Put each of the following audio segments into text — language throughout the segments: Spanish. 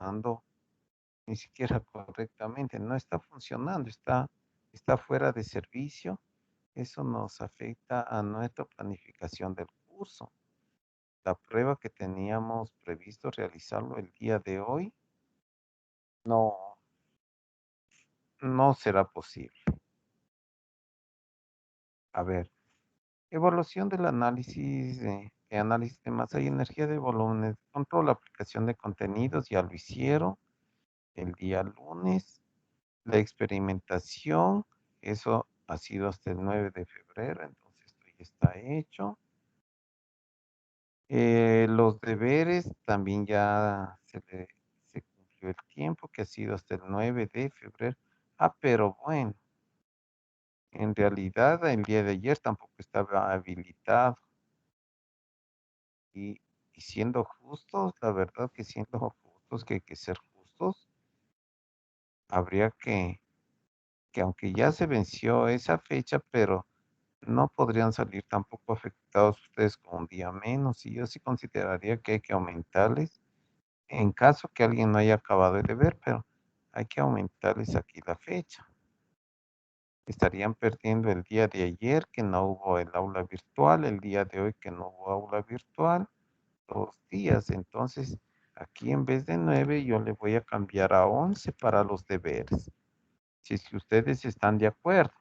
funcionando ni siquiera correctamente, no está funcionando, está fuera de servicio. Eso nos afecta a nuestra planificación del curso. La prueba que teníamos previsto realizarlo el día de hoy no, no será posible. A ver, evaluación del análisis de masa y energía de volúmenes, control, aplicación de contenidos, ya lo hicieron el día lunes. La experimentación, eso ha sido hasta el 9 de febrero, entonces esto ya está hecho. Los deberes también ya se cumplió el tiempo, que ha sido hasta el 9 de febrero. Pero bueno, en realidad el día de ayer tampoco estaba habilitado. Y, y siendo justos, la verdad que siendo justos, que hay que ser justos, habría que aunque ya se venció esa fecha, pero no podrían salir tampoco afectados ustedes con un día menos. Y yo sí consideraría que hay que aumentarles en caso que alguien no haya acabado el deber, pero hay que aumentarles aquí la fecha. Estarían perdiendo el día de ayer que no hubo el aula virtual, el día de hoy que no hubo aula virtual, 2 días. Entonces, aquí en vez de 9, yo le voy a cambiar a 11 para los deberes. Si es que ustedes están de acuerdo.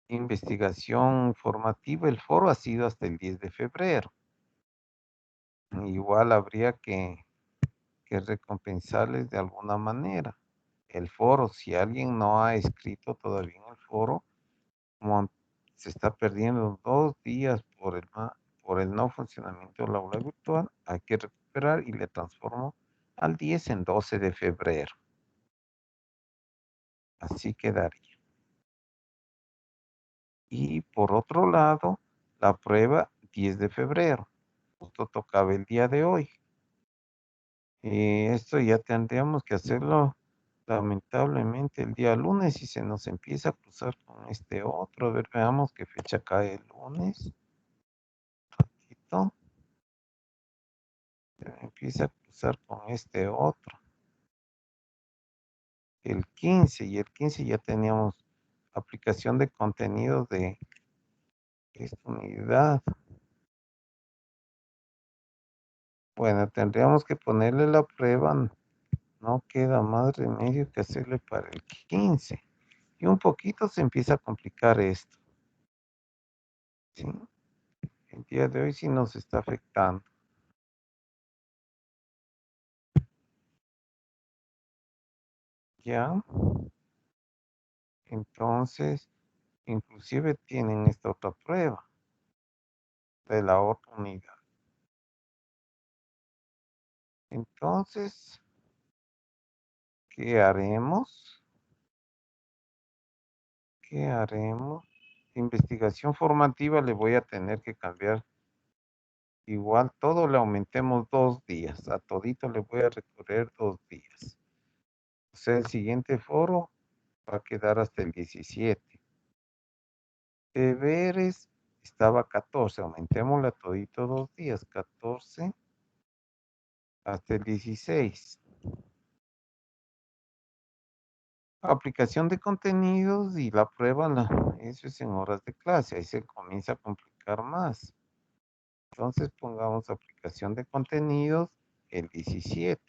Investigación formativa, el foro ha sido hasta el 10 de febrero. Igual habría que recompensarles de alguna manera. El foro, si alguien no ha escrito todavía en el foro, como se está perdiendo 2 días por el no funcionamiento de la aula virtual, hay que recuperar y le transformo al 10 en 12 de febrero. Así quedaría. Y por otro lado, la prueba 10 de febrero. Justo tocaba el día de hoy. Esto ya tendríamos que hacerlo lamentablemente el día lunes y se nos empieza a cruzar con este otro. A ver, veamos qué fecha cae el lunes. Ratito. Se me empieza a cruzar con este otro. El 15 y el 15 ya teníamos aplicación de contenidos de esta unidad. Bueno, tendríamos que ponerle la prueba. No queda más remedio que hacerle para el 15. Y un poquito se empieza a complicar esto. ¿Sí? El día de hoy sí nos está afectando. ¿Ya? Entonces, inclusive tienen esta otra prueba de la otra unidad. Entonces, ¿qué haremos? ¿Qué haremos? Investigación formativa le voy a tener que cambiar. Igual todo le aumentemos 2 días. A todito le voy a recorrer 2 días. O sea, el siguiente foro va a quedar hasta el 17. Deberes estaba 14. Aumentémosle a todito 2 días. 14 hasta el 16. Aplicación de contenidos y la prueba, eso es en horas de clase. Ahí se comienza a complicar más. Entonces pongamos aplicación de contenidos el 17.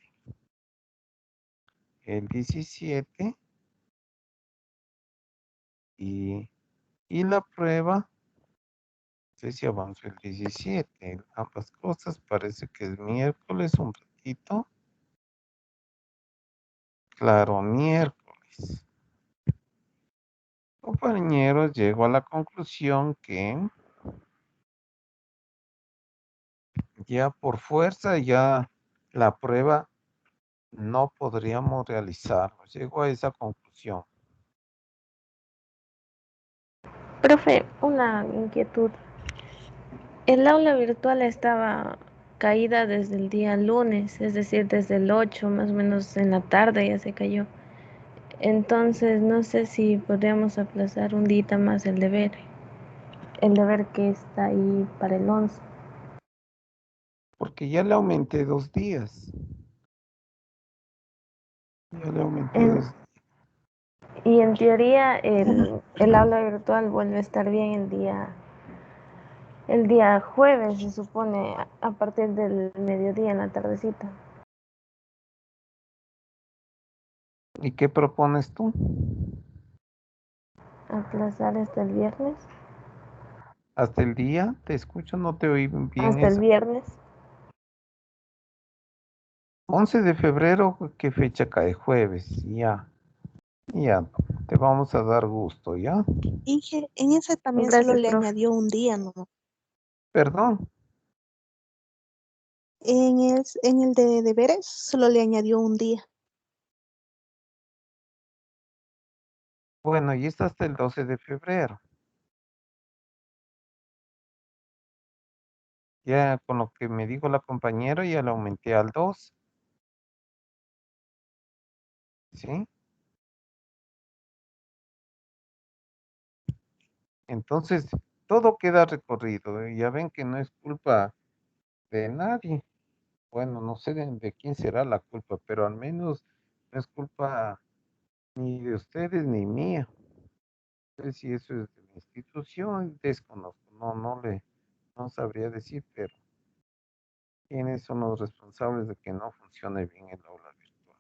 El 17 y, y la prueba, no sé si avanzó el 17. Ambas cosas, parece que es miércoles un ratito. Claro, miércoles. Compañeros, llego a la conclusión que ya por fuerza, ya la prueba no podríamos realizarlo. Llego a esa conclusión. Profe, una inquietud. El aula virtual estaba caída desde el día lunes, es decir, desde el 8, más o menos en la tarde ya se cayó. Entonces, no sé si podríamos aplazar un día más el deber que está ahí para el 11. Porque ya le aumenté 2 días. Ya le aumenté En- 2. y en teoría el aula virtual vuelve a estar bien el día jueves, se supone, a partir del mediodía en la tardecita. ¿Y qué propones tú? Aplazar hasta el viernes. ¿Hasta el día? Te escucho, no te oí bien Hasta el eso. viernes. 11 de febrero, ¿qué fecha cae? Jueves. Ya, ya. Te vamos a dar gusto, ¿ya? Inge, en ese también solo Gracias, le profe. añadió un día, ¿no? Perdón. En el de deberes solo le añadió un día. Bueno, y está hasta el 12 de febrero. Ya con lo que me dijo la compañera, ya lo aumenté al 2, ¿sí? Entonces, todo queda recorrido. Ya ven que no es culpa de nadie. Bueno, no sé de quién será la culpa, pero al menos no es culpa ni de ustedes ni mía. No sé si eso es de la institución, desconozco. No sabría decir, pero ¿quiénes son los responsables de que no funcione bien el aula virtual?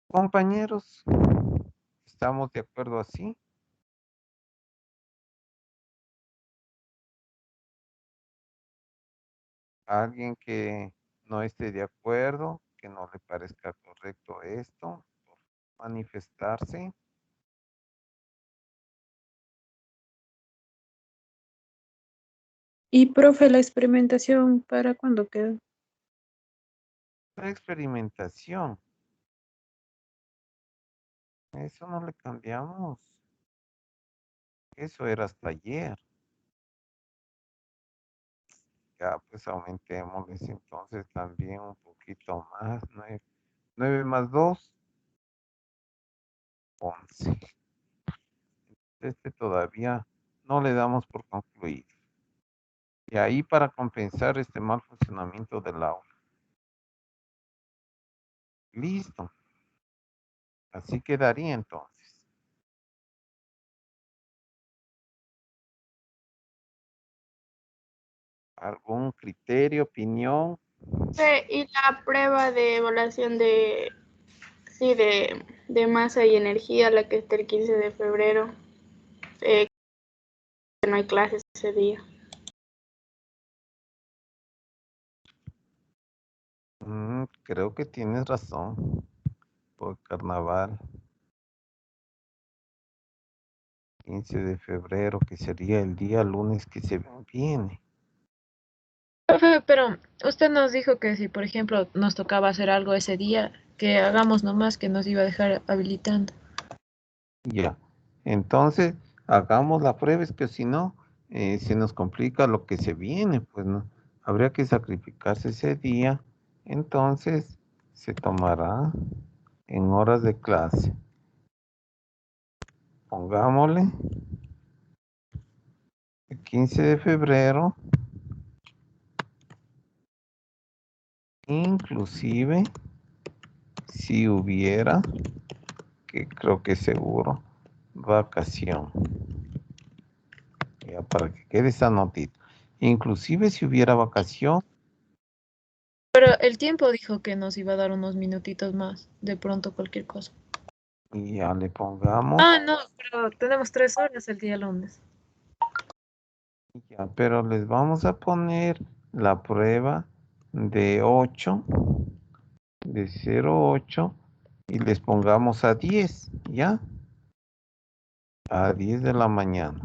Compañeros, ¿estamos de acuerdo así? Alguien que no esté de acuerdo, que no le parezca correcto esto, por manifestarse. Y profe, la experimentación, ¿para cuándo queda? La experimentación, eso no le cambiamos. Eso era hasta ayer. Ya, pues aumentémosles entonces también un poquito más. 9 más 2, 11. Este todavía no le damos por concluido. Y ahí para compensar este mal funcionamiento del aula. Listo. Así quedaría entonces. ¿Algún criterio, opinión? Y la prueba de evaluación sí, de masa y energía, la que está el 15 de febrero, que no hay clases ese día. Creo que tienes razón. Por carnaval, 15 de febrero, que sería el día lunes que se viene. Profe, pero usted nos dijo que si, por ejemplo, nos tocaba hacer algo ese día, que hagamos nomás, que nos iba a dejar habilitando. Ya. Entonces, hagamos la prueba, es que si no, se nos complica lo que se viene, pues no. Habría que sacrificarse ese día. Entonces, se tomará en horas de clase. Pongámosle el 15 de febrero, inclusive si hubiera, que creo que seguro, vacación. Ya para que quede esa notita. Inclusive si hubiera vacación, Pero el tiempo dijo que nos iba a dar unos minutitos más, de pronto cualquier cosa. y ya le pongamos, Ah, no, pero tenemos 3 horas el día lunes. ya, pero les vamos a poner la prueba de 8, de 0,8, y les pongamos a 10, ¿ya? A 10 de la mañana.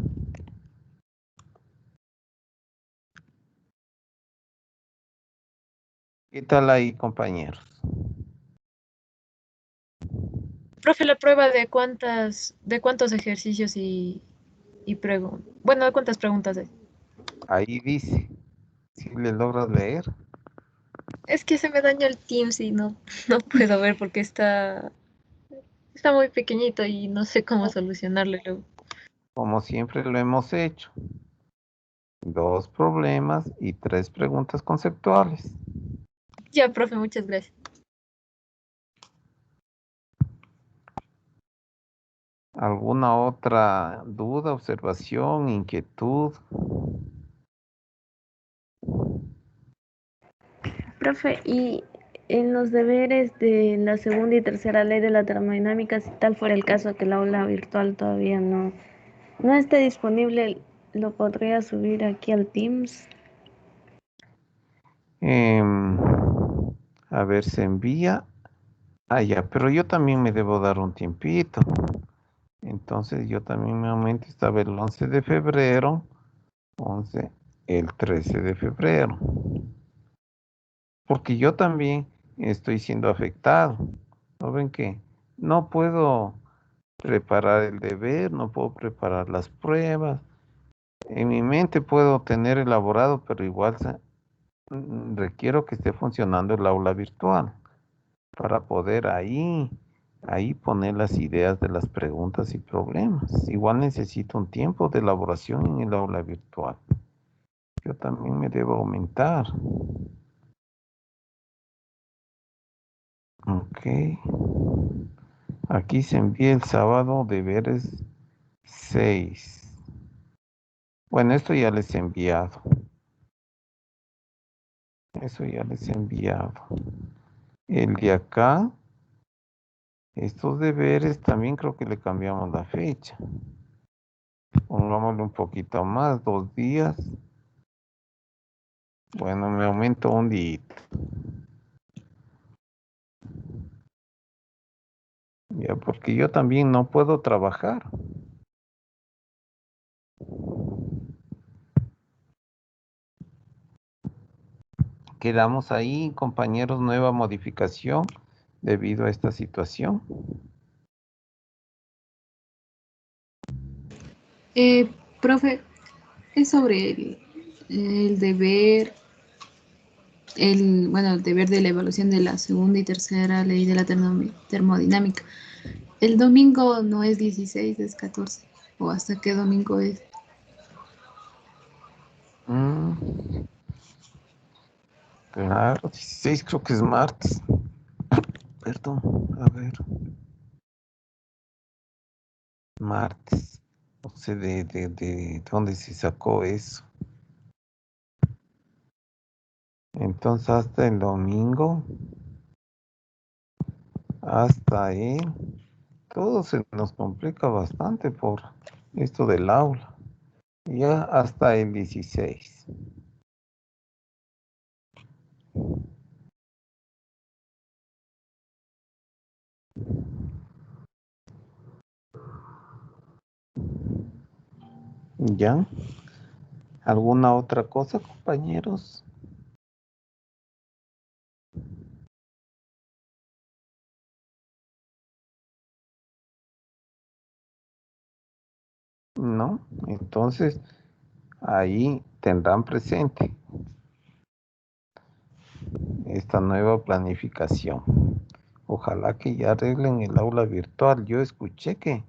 ¿Qué tal ahí, compañeros? Profe, la prueba de cuántos ejercicios bueno, de cuántas preguntas es. Ahí dice, si le logras leer. Es que se me dañó el Teams y no puedo ver porque está muy pequeñito y no sé cómo solucionarlo luego. Como siempre lo hemos hecho. 2 problemas y 3 preguntas conceptuales. Ya, profe, muchas gracias. ¿Alguna otra duda, observación, inquietud? Profe, y en los deberes de la segunda y tercera ley de la termodinámica, si tal fuera el caso que el aula virtual todavía no esté disponible, ¿lo podría subir aquí al Teams? A ver, se envía. Ah, ya, pero yo también me debo dar un tiempito. Entonces yo también nuevamente estaba el 11 de febrero, 11, el 13 de febrero. Porque yo también estoy siendo afectado. ¿No ven que no puedo preparar el deber, no puedo preparar las pruebas? En mi mente puedo tener elaborado, pero igual requiero que esté funcionando el aula virtual para poder ahí poner las ideas de las preguntas y problemas. Igual necesito un tiempo de elaboración en el aula virtual. Yo también me debo aumentar. Ok. Aquí se envía el sábado deberes 6. Bueno, esto ya les he enviado. Eso ya les he enviado. El de acá, estos deberes también creo que le cambiamos la fecha. Pongámosle un poquito más, 2 días. Bueno, me aumento un día. Ya, porque yo también no puedo trabajar. Quedamos ahí, compañeros, nueva modificación debido a esta situación. Profe, es sobre el deber, el deber de la evaluación de la segunda y tercera ley de la termodinámica. El domingo no es 16, es 14. ¿O hasta qué domingo es? Claro, 16 creo que es martes. Perdón, a ver. Martes. No sé de dónde se sacó eso. Entonces hasta el domingo, hasta ahí, todo se nos complica bastante por esto del aula. Ya hasta el 16. ¿Ya? ¿Alguna otra cosa, compañeros? No, entonces ahí tendrán presente esta nueva planificación. Ojalá que ya arreglen el aula virtual. Yo escuché que,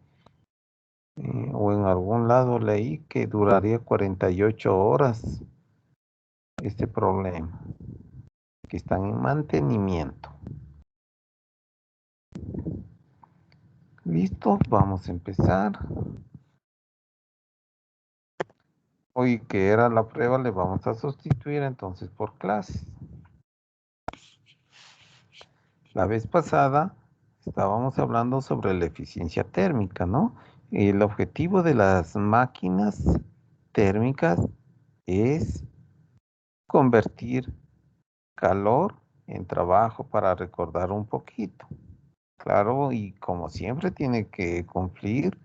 o en algún lado leí que duraría 48 horas este problema, que están en mantenimiento. Listo, vamos a empezar. Hoy que era la prueba le vamos a sustituir entonces por clases. La vez pasada estábamos hablando sobre la eficiencia térmica, ¿no? El objetivo de las máquinas térmicas es convertir calor en trabajo, para recordar un poquito. Claro, y como siempre tiene que cumplir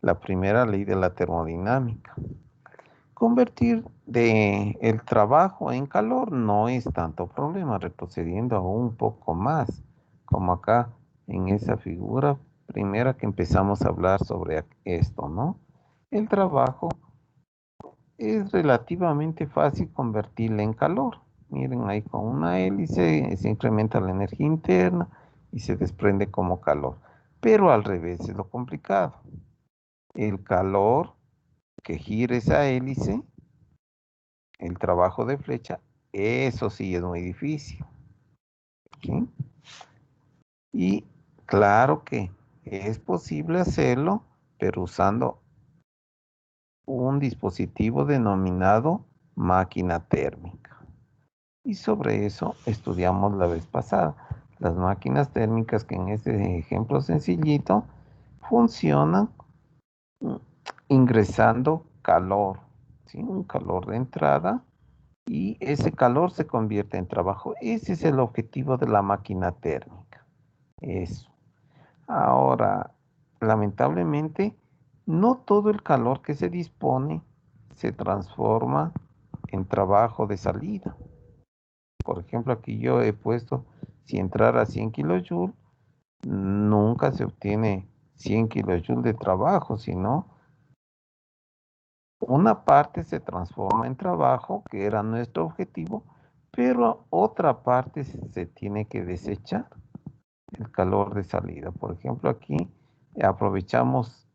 la primera ley de la termodinámica. Convertir el trabajo en calor no es tanto problema, retrocediendo aún un poco más, como acá en esa figura primera que empezamos a hablar sobre esto, ¿no? El trabajo es relativamente fácil convertirle en calor. Miren ahí con una hélice se incrementa la energía interna y se desprende como calor. Pero al revés es lo complicado. El calor que gira esa hélice el trabajo de flecha, eso sí es muy difícil. ¿Sí? Y claro que es posible hacerlo, pero usando un dispositivo denominado máquina térmica. Y sobre eso estudiamos la vez pasada. Las máquinas térmicas que en este ejemplo sencillito funcionan ingresando calor, ¿sí? Un calor de entrada y ese calor se convierte en trabajo. Ese es el objetivo de la máquina térmica. Eso. Ahora, lamentablemente, no todo el calor que se dispone se transforma en trabajo de salida. Por ejemplo, aquí yo he puesto, si entrara a 100 kilojoules, nunca se obtiene 100 kilojoules de trabajo, sino una parte se transforma en trabajo, que era nuestro objetivo, pero otra parte se tiene que desechar, el calor de salida. Por ejemplo, aquí aprovechamos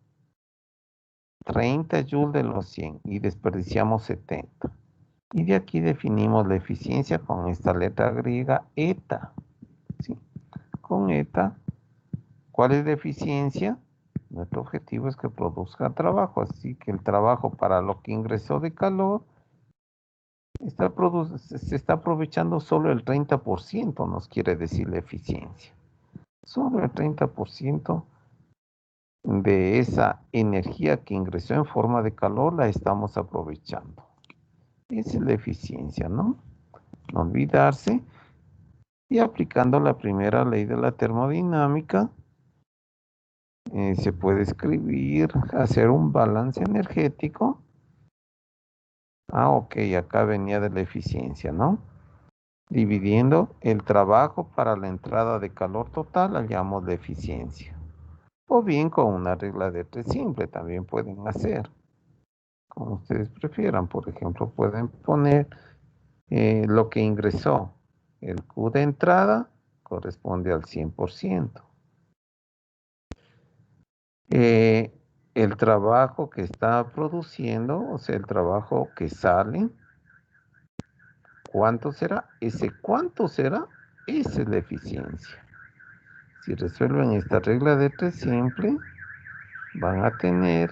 30 joules de los 100 y desperdiciamos 70. Y de aquí definimos la eficiencia con esta letra griega eta. ¿Sí? Con eta, ¿cuál es la eficiencia? Nuestro objetivo es que produzca trabajo, así que el trabajo para lo que ingresó de calor se está aprovechando solo el 30%, nos quiere decir la eficiencia. Solo el 30% de esa energía que ingresó en forma de calor la estamos aprovechando. Esa es la eficiencia, ¿no? No olvidarse. Y aplicando la primera ley de la termodinámica, se puede escribir, hacer un balance energético. Ah, ok, acá venía de la eficiencia, ¿no? Dividiendo el trabajo para la entrada de calor total, la llamo de eficiencia. O bien con una regla de 3 simple, también pueden hacer, como ustedes prefieran. Por ejemplo, pueden poner lo que ingresó. El Q de entrada corresponde al 100%. El trabajo que está produciendo, o sea, el trabajo que sale, ¿cuánto será? Ese cuánto será, esa es la eficiencia. Si resuelven esta regla de 3 simple, van a tener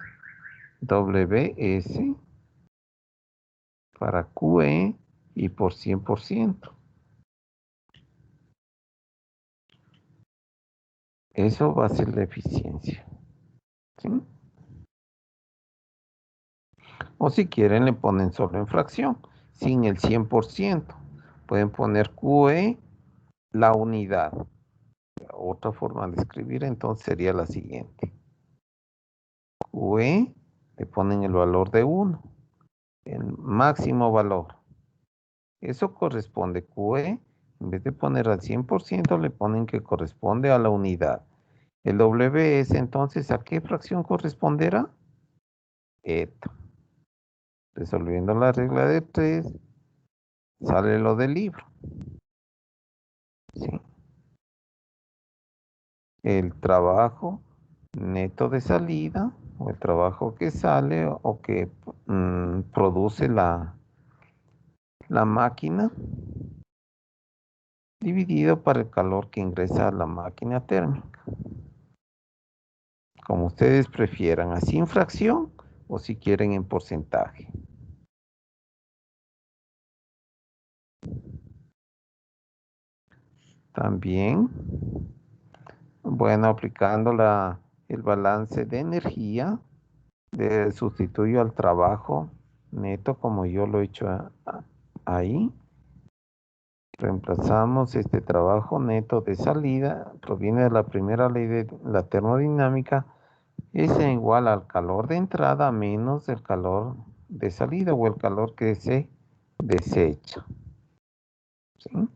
WS para QE y por 100%. Eso va a ser la eficiencia. ¿Sí? O si quieren le ponen solo en fracción, sin el 100%. Pueden poner QE, la unidad. Otra forma de escribir entonces sería la siguiente. QE, le ponen el valor de 1, el máximo valor. Eso corresponde QE, en vez de poner al 100%, le ponen que corresponde a la unidad. El WS entonces, ¿a qué fracción corresponderá? Eta. Resolviendo la regla de 3, sale lo del libro. ¿Sí? El trabajo neto de salida, o el trabajo que sale o que produce la máquina, dividido por el calor que ingresa a la máquina térmica. Como ustedes prefieran, así en fracción o si quieren en porcentaje. También, bueno, aplicando el balance de energía, sustituyo al trabajo neto como yo lo he hecho ahí. Reemplazamos este trabajo neto de salida, proviene de la primera ley de la termodinámica, es igual al calor de entrada menos el calor de salida o el calor que se desecha. ¿Sí?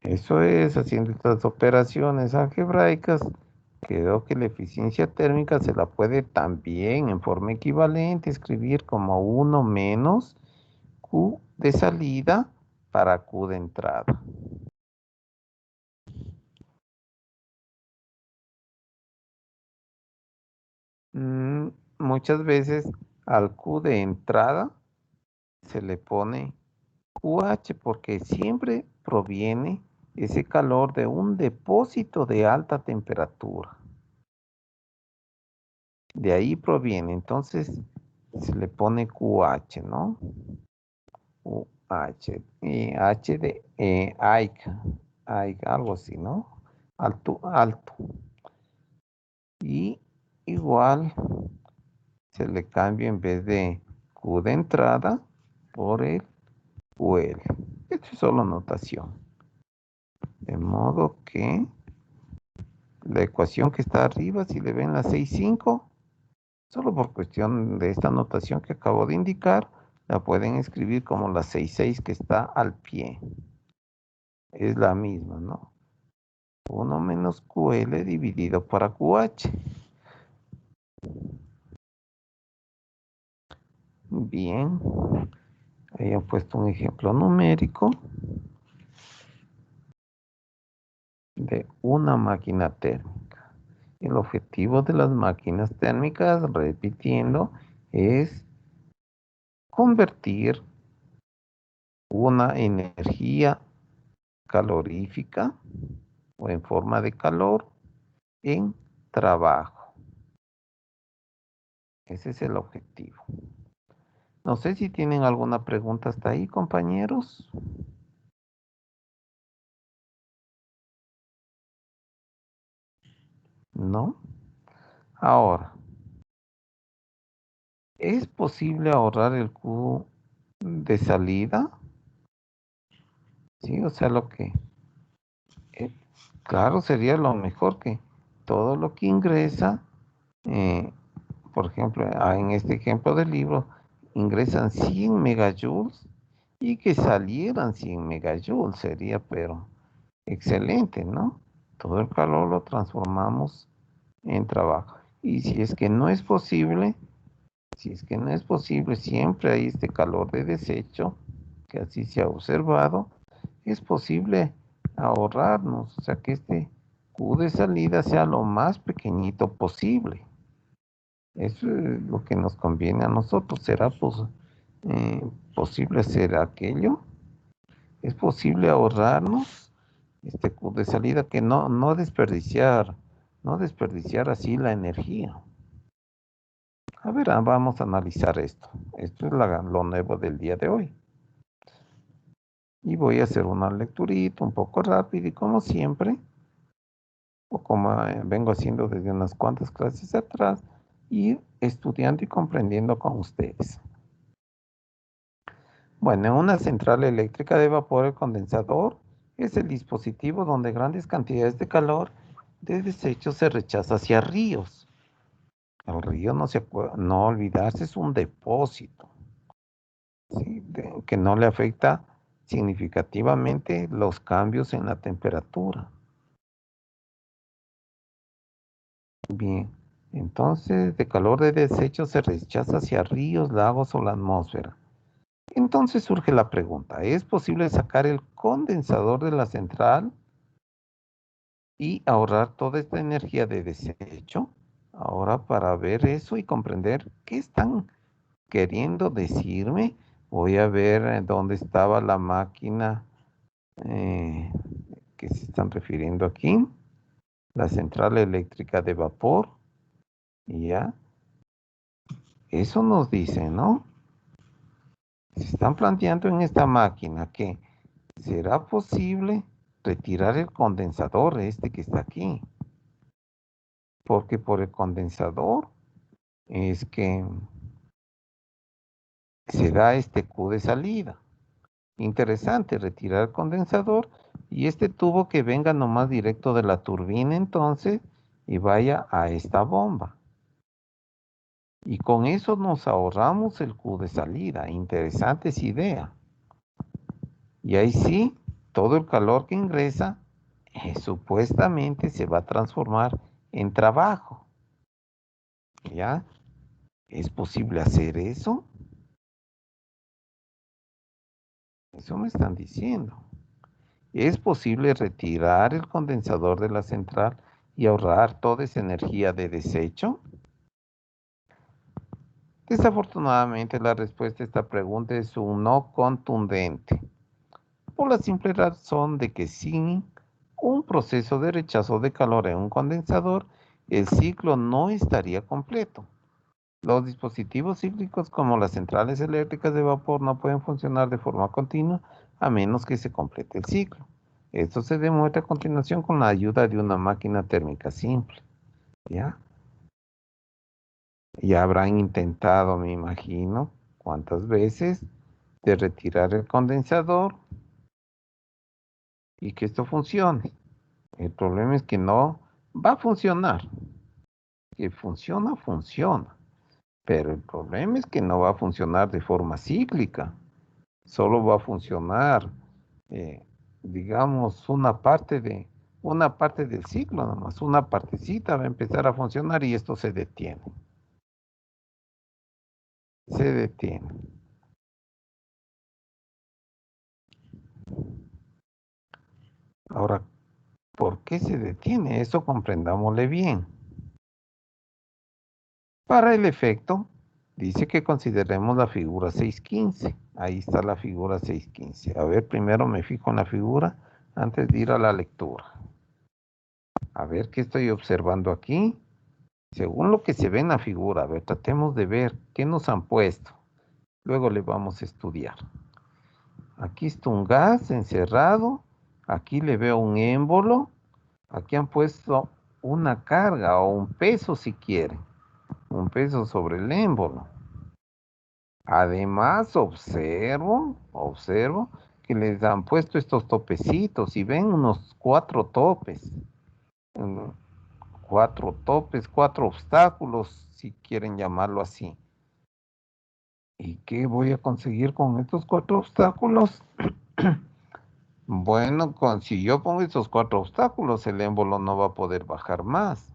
Eso es, haciendo estas operaciones algebraicas, quedó que la eficiencia térmica se la puede también en forma equivalente escribir como 1 menos Q de salida para Q de entrada. Muchas veces al Q de entrada se le pone QH porque siempre proviene ese calor de un depósito de alta temperatura. De ahí proviene, entonces se le pone QH, ¿no? QH, H de algo así, ¿no? Alto. Y igual se le cambia en vez de Q de entrada por el QL. Esto es solo notación. De modo que la ecuación que está arriba, si le ven la 6,5, solo por cuestión de esta notación que acabo de indicar, la pueden escribir como la 6,6 que está al pie. Es la misma, ¿no? 1 menos QL dividido para QH. Bien. Ahí he puesto un ejemplo numérico de una máquina térmica. El objetivo de las máquinas térmicas, repitiendo, es convertir una energía calorífica o en forma de calor en trabajo. Ese es el objetivo. No sé si tienen alguna pregunta hasta ahí, compañeros. ¿No? Ahora, ¿es posible ahorrar el Q de salida? Sí, o sea, claro, sería lo mejor que todo lo que ingresa, por ejemplo, en este ejemplo del libro, ingresan 100 megajoules y que salieran 100 megajoules, sería, pero excelente, ¿no? Todo el calor lo transformamos en trabajo. Y si es que no es posible, siempre hay este calor de desecho, que así se ha observado, es posible ahorrarnos, o sea, que este Q de salida sea lo más pequeñito posible. Eso es lo que nos conviene a nosotros. ¿Será posible hacer aquello? ¿Es posible ahorrarnos este Q de salida que no desperdiciar así la energía? A ver, vamos a analizar esto. Esto es lo nuevo del día de hoy. Y voy a hacer una lecturita un poco rápida y como siempre, o como vengo haciendo desde unas cuantas clases atrás, ir estudiando y comprendiendo con ustedes. Bueno, en una central eléctrica de vapor, el condensador es el dispositivo donde grandes cantidades de calor de desecho se rechaza hacia ríos. El río, no olvidarse, es un depósito, ¿sí? Que no le afecta significativamente los cambios en la temperatura. Bien, entonces de calor de desecho se rechaza hacia ríos, lagos o la atmósfera. Entonces surge la pregunta, ¿es posible sacar el condensador de la central y ahorrar toda esta energía de desecho? Ahora, para ver eso y comprender qué están queriendo decirme, voy a ver dónde estaba la máquina que se están refiriendo aquí, la central eléctrica de vapor. Y ya, eso nos dice, ¿no? Se están planteando en esta máquina que será posible retirar el condensador este que está aquí. Porque por el condensador es que se da este Q de salida. Interesante, retirar el condensador y este tubo que venga nomás directo de la turbina entonces y vaya a esta bomba. Y con eso nos ahorramos el Q de salida. Interesante esa idea. Y ahí sí, todo el calor que ingresa supuestamente se va a transformar en trabajo. ¿Ya? ¿Es posible hacer eso? Eso me están diciendo. ¿Es posible retirar el condensador de la central y ahorrar toda esa energía de desecho? Desafortunadamente, la respuesta a esta pregunta es un no contundente, por la simple razón de que sin un proceso de rechazo de calor en un condensador, el ciclo no estaría completo. Los dispositivos cíclicos como las centrales eléctricas de vapor no pueden funcionar de forma continua a menos que se complete el ciclo. Esto se demuestra a continuación con la ayuda de una máquina térmica simple. ¿Ya? Ya habrán intentado, me imagino, cuántas veces de retirar el condensador y que esto funcione. El problema es que no va a funcionar. Que funciona, funciona. Pero el problema es que no va a funcionar de forma cíclica. Solo va a funcionar, digamos, una parte del ciclo, nomás una partecita va a empezar a funcionar y esto se detiene. Se detiene. Ahora, ¿por qué se detiene? Eso comprendámosle bien. Para el efecto, dice que consideremos la figura 615. Ahí está la figura 615. A ver, primero me fijo en la figura antes de ir a la lectura. A ver qué estoy observando aquí. Según lo que se ve en la figura, a ver, tratemos de ver qué nos han puesto. Luego le vamos a estudiar. Aquí está un gas encerrado. Aquí le veo un émbolo. Aquí han puesto una carga o un peso si quieren. Un peso sobre el émbolo. Además, observo que les han puesto estos topecitos y ven unos 4 topes. 4 topes, 4 obstáculos, si quieren llamarlo así. ¿Y qué voy a conseguir con estos 4 obstáculos? Bueno, si yo pongo estos 4 obstáculos, el émbolo no va a poder bajar más.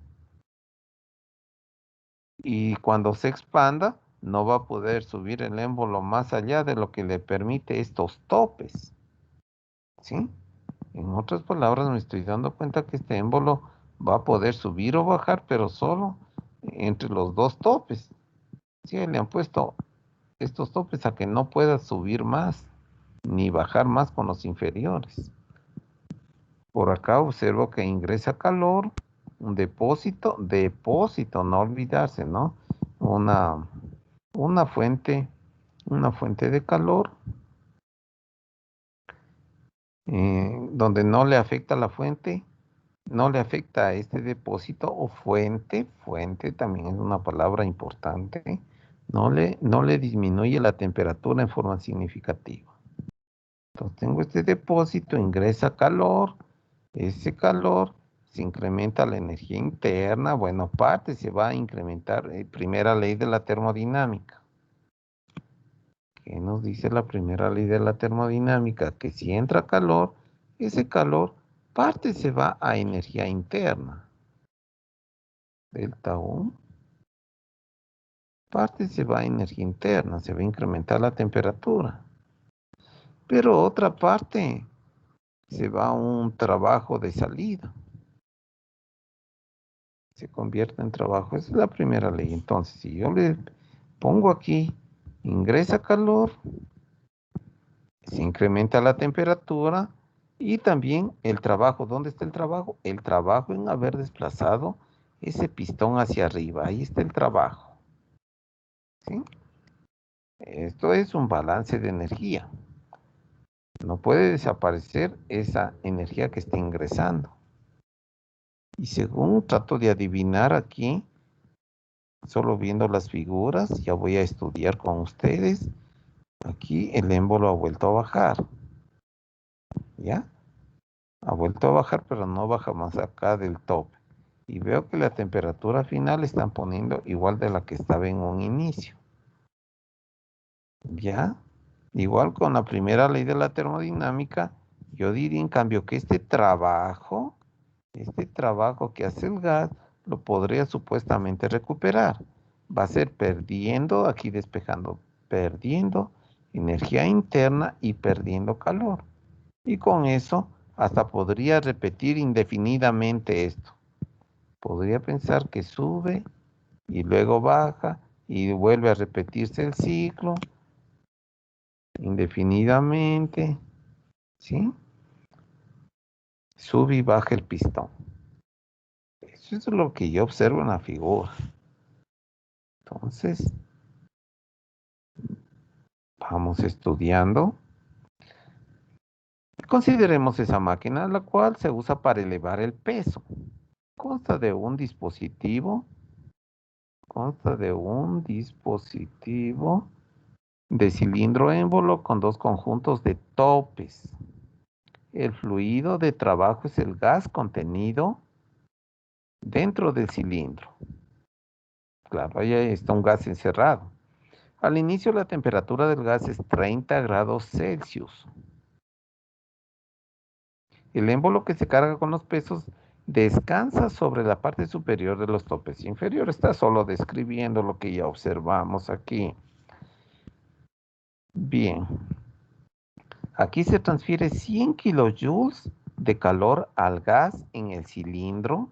Y cuando se expanda, no va a poder subir el émbolo más allá de lo que le permite estos topes. ¿Sí? En otras palabras, me estoy dando cuenta que este émbolo va a poder subir o bajar, pero solo entre los 2 topes. Sí, le han puesto estos topes a que no pueda subir más ni bajar más con los inferiores. Por acá observo que ingresa calor, un depósito, no olvidarse, ¿no? Una fuente de calor, donde no le afecta la fuente, no le afecta a este depósito o fuente también es una palabra importante, no le disminuye la temperatura en forma significativa. Entonces tengo este depósito, ingresa calor, ese calor se incrementa la energía interna, bueno, aparte se va a incrementar, primera ley de la termodinámica. ¿Qué nos dice la primera ley de la termodinámica? Que si entra calor, ese calor parte se va a energía interna. Delta U. Parte se va a energía interna, se va a incrementar la temperatura. Pero otra parte se va a un trabajo de salida. Se convierte en trabajo. Esa es la primera ley. Entonces, si yo le pongo aquí, ingresa calor, se incrementa la temperatura y también el trabajo. ¿Dónde está el trabajo? El trabajo en haber desplazado ese pistón hacia arriba. Ahí está el trabajo. ¿Sí? Esto es un balance de energía. No puede desaparecer esa energía que está ingresando. Y según trato de adivinar aquí, solo viendo las figuras, ya voy a estudiar con ustedes. Aquí el émbolo ha vuelto a bajar. ¿Ya? Ha vuelto a bajar, pero no baja más acá del tope. Y veo que la temperatura final están poniendo igual de la que estaba en un inicio. ¿Ya? Igual con la primera ley de la termodinámica, yo diría en cambio que este trabajo que hace el gas, lo podría supuestamente recuperar. Va a ser perdiendo, aquí despejando, perdiendo energía interna y perdiendo calor. Y con eso hasta podría repetir indefinidamente esto. Podría pensar que sube y luego baja y vuelve a repetirse el ciclo indefinidamente, ¿sí? Sube y baja el pistón. Eso es lo que yo observo en la figura. Entonces, vamos estudiando. Consideremos esa máquina, la cual se usa para elevar el peso. Consta de un dispositivo de cilindro émbolo con dos conjuntos de topes. El fluido de trabajo es el gas contenido dentro del cilindro. Claro, ahí está un gas encerrado. Al inicio la temperatura del gas es 30 grados Celsius. El émbolo que se carga con los pesos descansa sobre la parte superior de los topes inferiores. Está solo describiendo lo que ya observamos aquí. Bien. Aquí se transfiere 100 kilojoules de calor al gas en el cilindro.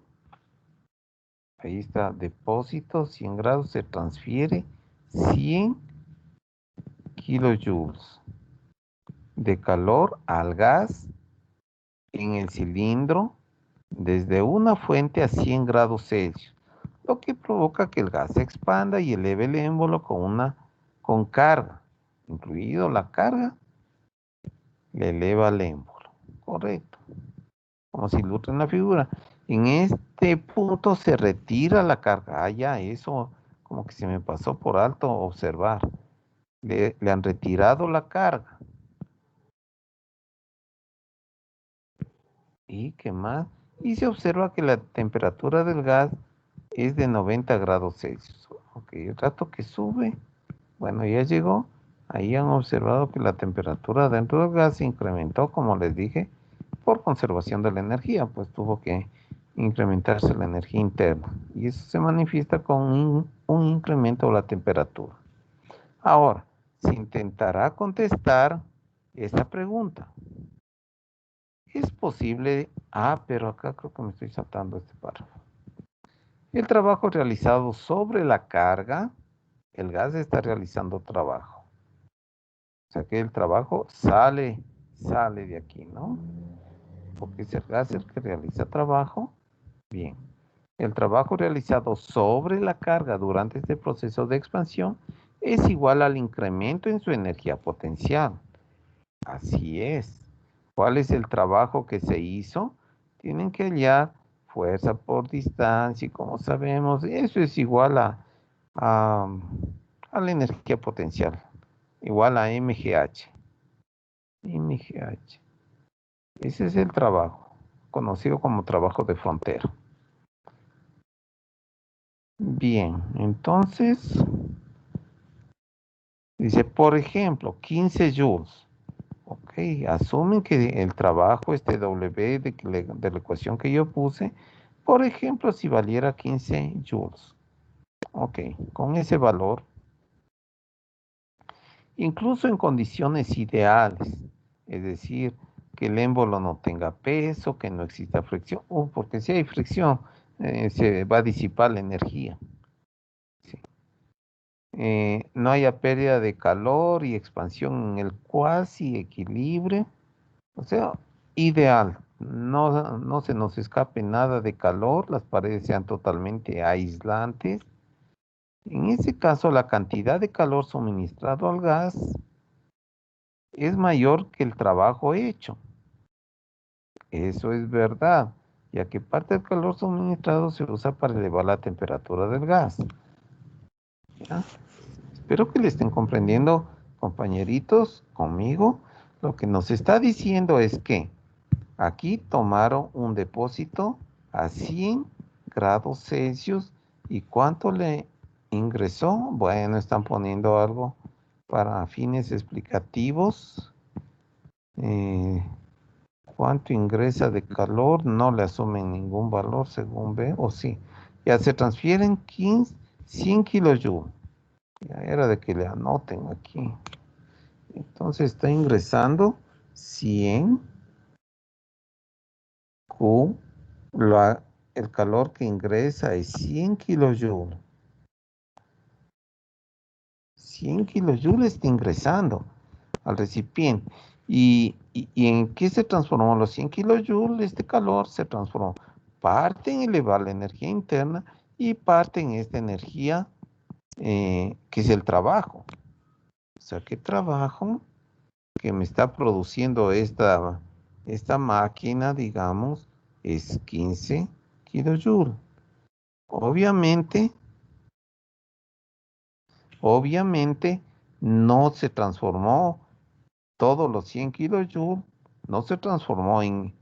Ahí está, depósito, 100 grados, se transfiere 100 kilojoules de calor al gas en el cilindro desde una fuente a 100 grados Celsius, lo que provoca que el gas se expanda y eleve el émbolo con carga, incluido la carga, le eleva el émbolo. Correcto. Como se ilustra en la figura. En este punto se retira la carga. Ah, ya, eso como que se me pasó por alto observar. Le han retirado la carga. ¿Y qué más? Y se observa que la temperatura del gas es de 90 grados Celsius. Ok, el rato que sube, bueno, ya llegó. Ahí han observado que la temperatura dentro del gas se incrementó, como les dije, por conservación de la energía, pues tuvo que incrementarse la energía interna. Y eso se manifiesta con un incremento de la temperatura. Ahora, se intentará contestar esta pregunta. Es posible, pero acá creo que me estoy saltando este párrafo. El trabajo realizado sobre la carga, el gas está realizando trabajo. O sea que el trabajo sale de aquí, ¿no? Porque es el gas el que realiza trabajo. Bien. El trabajo realizado sobre la carga durante este proceso de expansión es igual al incremento en su energía potencial. Así es. ¿Cuál es el trabajo que se hizo? Tienen que hallar fuerza por distancia y como sabemos, eso es igual a la energía potencial, igual a MGH. MGH. Ese es el trabajo, conocido como trabajo de frontera. Bien, entonces, dice, por ejemplo, 15 joules. Ok, asumen que el trabajo, este W de la ecuación que yo puse, por ejemplo, si valiera 15 joules. Ok, con ese valor, incluso en condiciones ideales, es decir, que el émbolo no tenga peso, que no exista fricción, porque si hay fricción, se va a disipar la energía. Sí. No haya pérdida de calor y expansión en el cuasi equilibrio, o sea, ideal. No se nos escape nada de calor, las paredes sean totalmente aislantes. En ese caso, la cantidad de calor suministrado al gas es mayor que el trabajo hecho. Eso es verdad, ya que parte del calor suministrado se usa para elevar la temperatura del gas. ¿Ya? Espero que le estén comprendiendo, compañeritos, conmigo. Lo que nos está diciendo es que aquí tomaron un depósito a 100 grados Celsius. ¿Y cuánto le ingresó? Bueno, están poniendo algo para fines explicativos. ¿Cuánto ingresa de calor? No le asumen ningún valor según veo, o sí. Ya se transfieren 100 kilojoules. Ya era de que le anoten aquí. Entonces está ingresando 100 Q. El calor que ingresa es 100 kilojoules. 100 kilojoules está ingresando al recipiente. ¿Y en qué se transformó los 100 kilojoules? Este calor se transformó parte en elevar la energía interna y parte en esta energía que es el trabajo. O sea, ¿qué trabajo que me está produciendo esta máquina, digamos, es 15 kilojoules? Obviamente no se transformó todos los 100 kilojoules, no se transformó en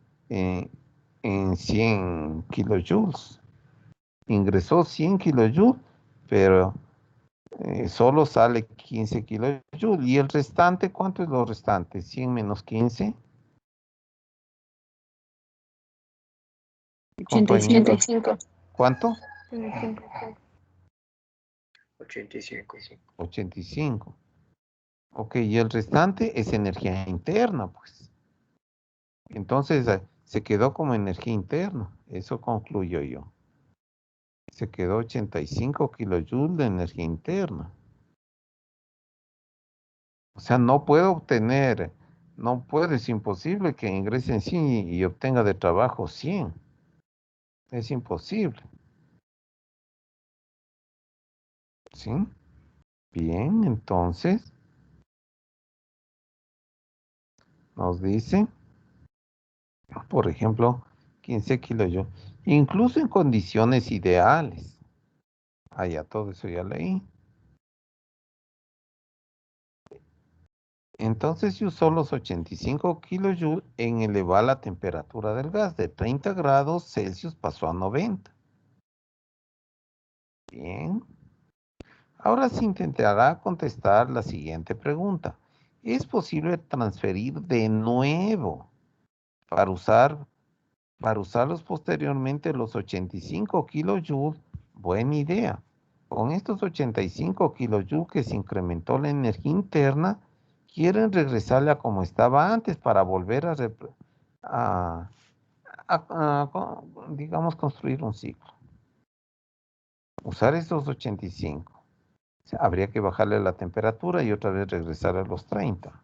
100 kilojoules. Ingresó 100 kilojoules, pero solo sale 15 kilojoules. ¿Y el restante? ¿Cuánto es lo restante? 100 menos 15. 85. ¿Cuánto? 85. Ok, y el restante es energía interna, pues. Entonces se quedó como energía interna. Eso concluyo yo. Se quedó 85 kilojoules de energía interna. O sea, no puedo obtener, no puedo, es imposible que ingresen 100 y obtenga de trabajo 100. Es imposible. ¿Sí? Bien, entonces nos dice, por ejemplo, 15 kilojoules, incluso en condiciones ideales. Ah, ya todo eso ya leí. Entonces se usó los 85 kilojoules en elevar la temperatura del gas. De 30 grados Celsius pasó a 90. Bien. Ahora se intentará contestar la siguiente pregunta. ¿Es posible transferir de nuevo para usarlos posteriormente los 85 kilojoules? Buena idea. Con estos 85 kilojoules que se incrementó la energía interna, quieren regresarle a como estaba antes para volver digamos, construir un ciclo. Usar estos 85. O sea, habría que bajarle la temperatura y otra vez regresar a los 30.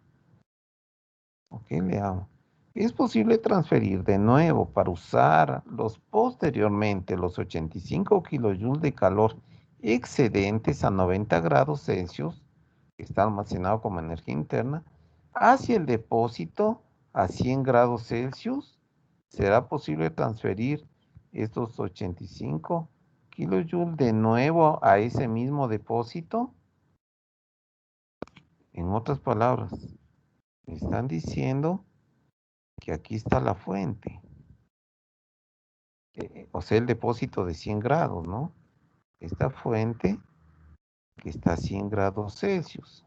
Ok, leamos. Es posible transferir de nuevo para usar posteriormente los 85 kilojoules de calor excedentes a 90 grados Celsius, que está almacenado como energía interna, hacia el depósito a 100 grados Celsius. ¿Será posible transferir estos 85 kilojoules de nuevo a ese mismo depósito? En otras palabras, me están diciendo que aquí está la fuente, o sea, el depósito de 100 grados, ¿no? Esta fuente que está a 100 grados Celsius.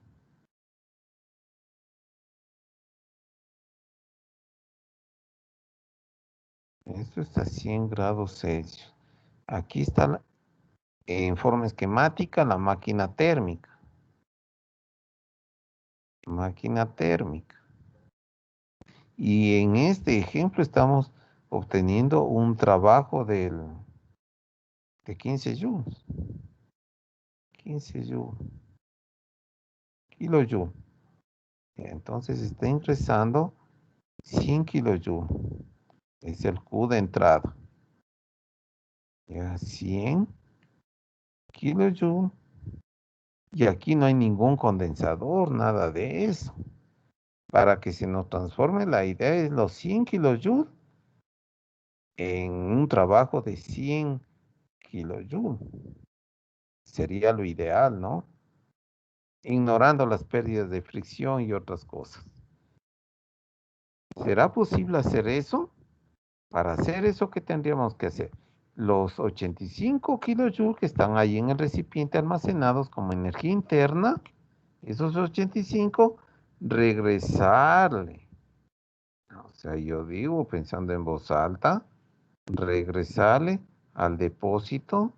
Esto está a 100 grados Celsius. Aquí está en forma esquemática la máquina térmica. Máquina térmica. Y en este ejemplo estamos obteniendo un trabajo de 15 joules. 15 joules. Kilojoules. Entonces está ingresando 100 kilojoules. Es el Q de entrada. Ya 100 kilojoules. Y aquí no hay ningún condensador, nada de eso. Para que se nos transforme, la idea es los 100 kilojoules en un trabajo de 100 kilojoules. Sería lo ideal, ¿no? Ignorando las pérdidas de fricción y otras cosas. ¿Será posible hacer eso? Para hacer eso, ¿qué tendríamos que hacer? Los 85 kilojoules que están ahí en el recipiente almacenados como energía interna, esos 85, regresarle. O sea, yo digo, pensando en voz alta, regresarle al depósito,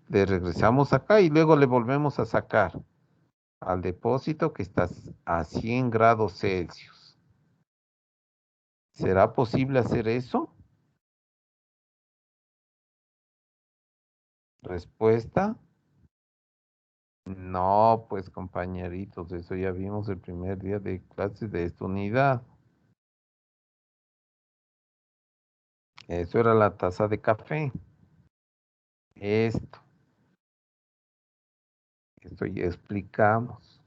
le regresamos acá y luego le volvemos a sacar al depósito que está a 100 grados Celsius. ¿Será posible hacer eso? Respuesta. No, pues compañeritos, eso ya vimos el primer día de clases de esta unidad. Eso era la taza de café. Esto ya explicamos.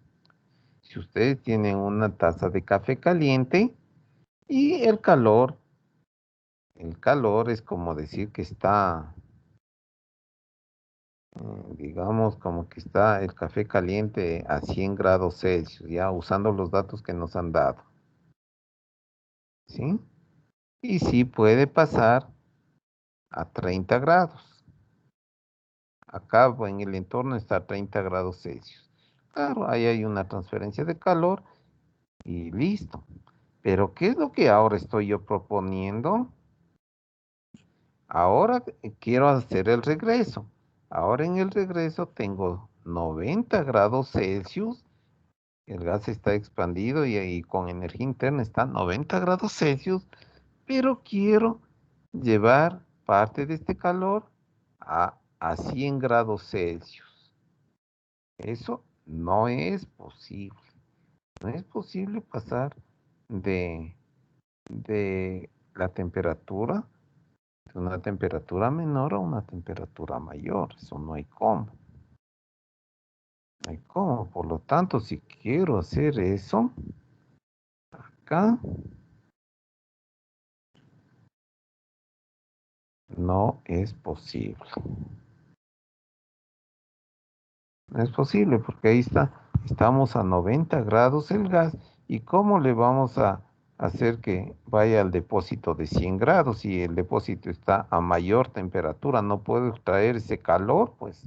Si ustedes tienen una taza de café caliente y el calor es como decir que está, digamos, como que está el café caliente a 100 grados Celsius, ya usando los datos que nos han dado. ¿Sí? Y sí puede pasar a 30 grados. Acá en el entorno está a 30 grados Celsius. Claro, ahí hay una transferencia de calor y listo. Pero ¿qué es lo que ahora estoy yo proponiendo? Ahora quiero hacer el regreso. Ahora en el regreso tengo 90 grados Celsius. El gas está expandido y ahí con energía interna está a 90 grados Celsius. Pero quiero llevar parte de este calor a 100 grados Celsius. Eso no es posible. No es posible pasar de la temperatura, de una temperatura menor a una temperatura mayor. Eso no hay cómo. No hay cómo. Por lo tanto, si quiero hacer eso, acá no es posible. No es posible porque ahí estamos a 90 grados el gas. ¿Y cómo le vamos a hacer que vaya al depósito de 100 grados si el depósito está a mayor temperatura? No puedo extraer ese calor, pues,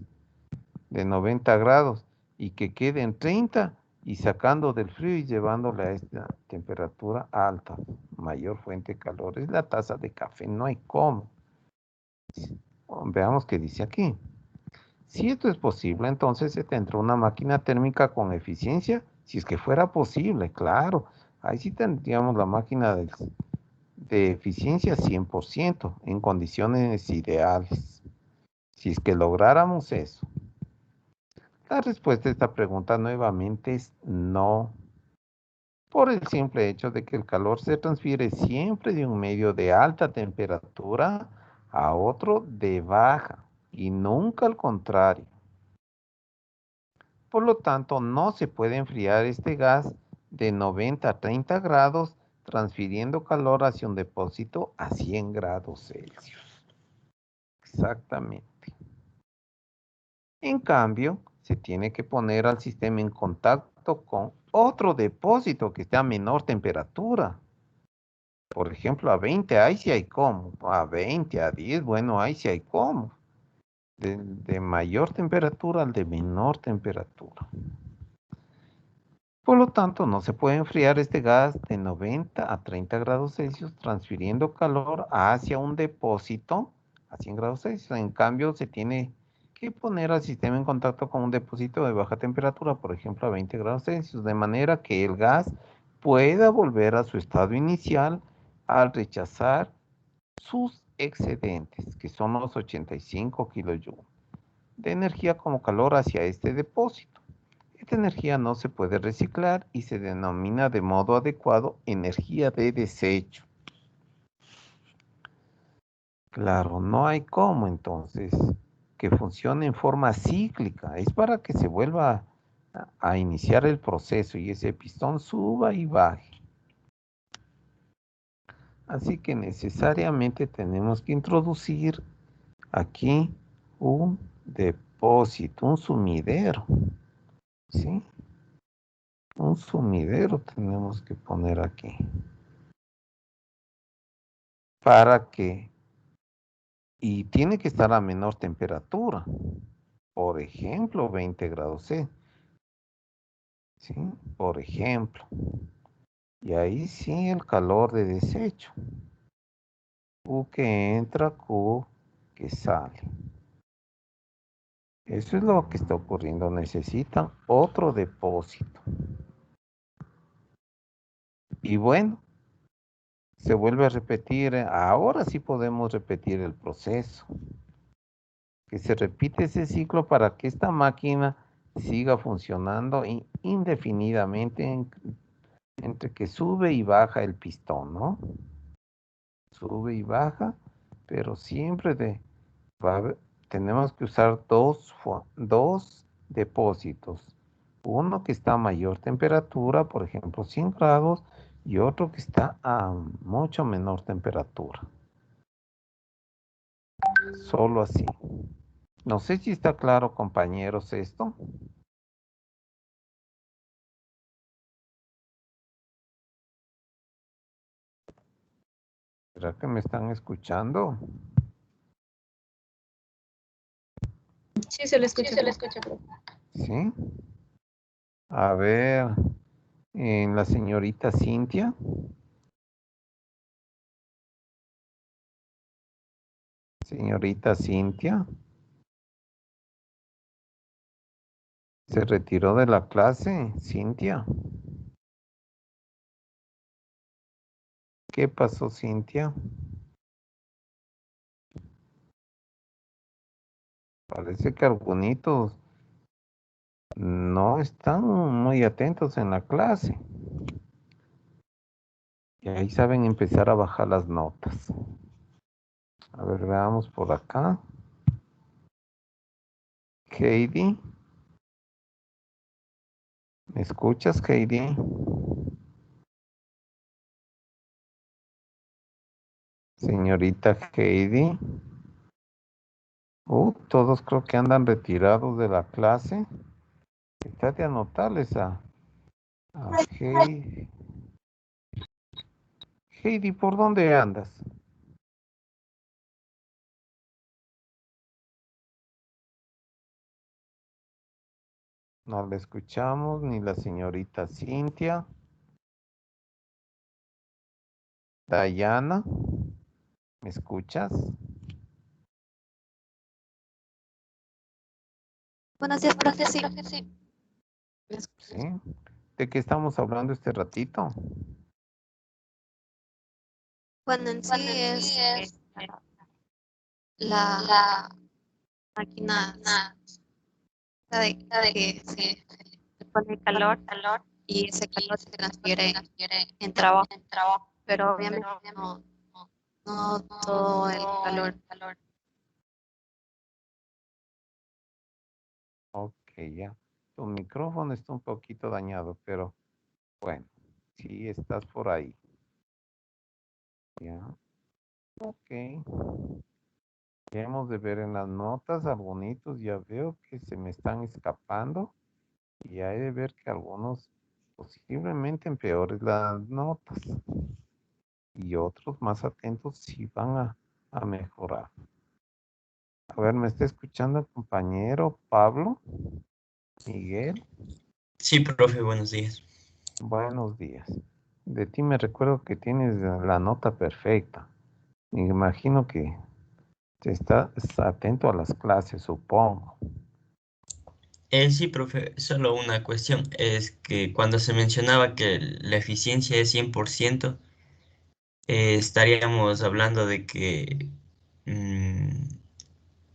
de 90 grados y que quede en 30 y sacando del frío y llevándole a esta temperatura alta, mayor fuente de calor. Es la taza de café, no hay cómo. Veamos qué dice aquí. Si esto es posible, entonces se tendrá una máquina térmica con eficiencia, si es que fuera posible, claro. Ahí sí tendríamos la máquina de eficiencia 100% en condiciones ideales. Si es que lográramos eso. La respuesta a esta pregunta nuevamente es no, por el simple hecho de que el calor se transfiere siempre de un medio de alta temperatura a otro de baja y nunca al contrario. Por lo tanto, no se puede enfriar este gas de 90 a 30 grados transfiriendo calor hacia un depósito a 100 grados Celsius. Exactamente. En cambio, se tiene que poner al sistema en contacto con otro depósito que esté a menor temperatura. Por ejemplo, a 20, ahí sí hay cómo. A 20, a 10, bueno, ahí sí hay cómo. De mayor temperatura al de menor temperatura. Por lo tanto, no se puede enfriar este gas de 90 a 30 grados Celsius transfiriendo calor hacia un depósito a 100 grados Celsius. En cambio, se tiene que poner al sistema en contacto con un depósito de baja temperatura, por ejemplo, a 20 grados Celsius, de manera que el gas pueda volver a su estado inicial al rechazar sus excedentes, que son los 85 kilojoules de energía como calor hacia este depósito. Esta energía no se puede reciclar y se denomina de modo adecuado energía de desecho. Claro, no hay cómo entonces que funcione en forma cíclica. Es para que se vuelva a iniciar el proceso y ese pistón suba y baje. Así que necesariamente tenemos que introducir aquí un depósito, un sumidero. ¿Sí? Un sumidero tenemos que poner aquí. Para que, y tiene que estar a menor temperatura. Por ejemplo, 20 grados C. ¿Sí? Por ejemplo. Y ahí sí el calor de desecho. Q que entra, Q que sale. Eso es lo que está ocurriendo. Necesitan otro depósito. Y bueno, se vuelve a repetir. Ahora sí podemos repetir el proceso. Que se repite ese ciclo para que esta máquina siga funcionando indefinidamente entre que sube y baja el pistón, ¿no? Sube y baja, pero siempre tenemos que usar dos depósitos. Uno que está a mayor temperatura, por ejemplo 100 grados, y otro que está a mucho menor temperatura. Solo así. No sé si está claro, compañeros, esto. ¿Será que me están escuchando? Sí, se le escucha. Profe. ¿Sí? A ver, en la señorita Cintia. Señorita Cintia. ¿Se retiró de la clase, Cintia? ¿Qué pasó, Cintia? Parece que algunos no están muy atentos en la clase. Y ahí saben empezar a bajar las notas. A ver, veamos por acá. Heidi. ¿Me escuchas, Heidi? Señorita Heidi. Todos creo que andan retirados de la clase. Está de anotarles a Heidi. Heidi, ¿por dónde andas? No la escuchamos, ni la señorita Cintia. Dayana, ¿me escuchas? Buenos días, profe, sí. ¿Sí? ¿De qué estamos hablando este ratito? Bueno, en sí es la máquina de que se pone calor y ese calor se transfiere en trabajo, pero obviamente no todo el calor. Ok, ya. Tu micrófono está un poquito dañado, pero bueno, sí estás por ahí. Ya. Ok. Ya hemos de ver en las notas, algunos ya veo que se me están escapando y hay de ver que algunos posiblemente empeores las notas y otros más atentos sí van a mejorar. A ver, ¿me está escuchando el compañero Pablo? Miguel, Sí, profe, buenos días. buenos días. De ti me recuerdo que tienes la nota perfecta. Me imagino que te estás atento a las clases, supongo. Sí, profe, solo una cuestión. Es que cuando se mencionaba que la eficiencia es 100%, estaríamos hablando de que mm,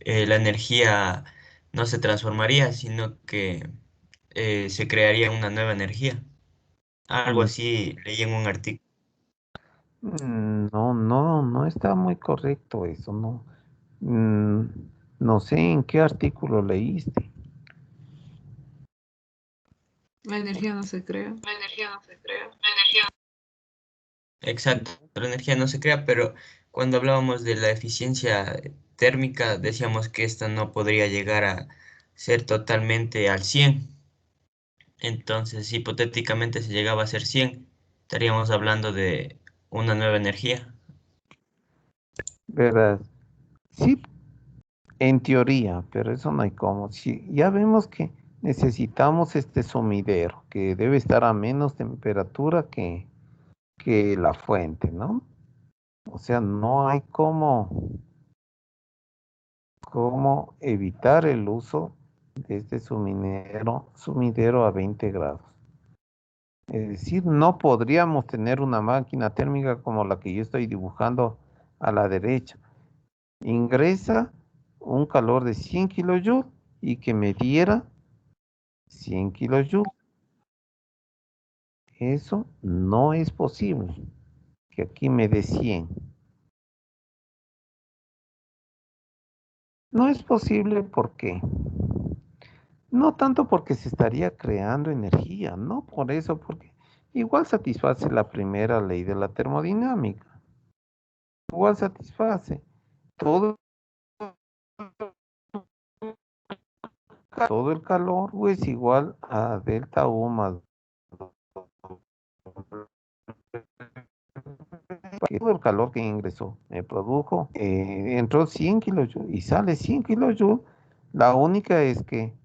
la energía no se transformaría, sino que se crearía una nueva energía. Algo Mm, así leí en un artículo. No está muy correcto eso, no. Mm, no sé en qué artículo leíste. La energía no se crea. Exacto, la energía no se crea, pero cuando hablábamos de la eficiencia térmica, decíamos que esta no podría llegar a ser totalmente al 100. Entonces, si hipotéticamente se llegaba a ser 100, estaríamos hablando de una nueva energía. ¿Verdad? Sí, en teoría, pero eso no hay cómo. Sí, ya vemos que necesitamos este sumidero, que debe estar a menos temperatura que la fuente, ¿no? O sea, no hay cómo evitar el uso de este sumidero a 20 grados. Es decir, no podríamos tener una máquina térmica como la que yo estoy dibujando a la derecha. Ingresa un calor de 100 kilojoules y que me diera 100 kilojoules. Eso no es posible, que aquí me dé 100. No es posible porque, no tanto porque se estaría creando energía, no por eso, porque igual satisface la primera ley de la termodinámica. Igual satisface. Todo el calor es igual a delta U más todo el calor que ingresó, me produjo, entró 100 kilojoules y sale 100 kilojoules. La única es que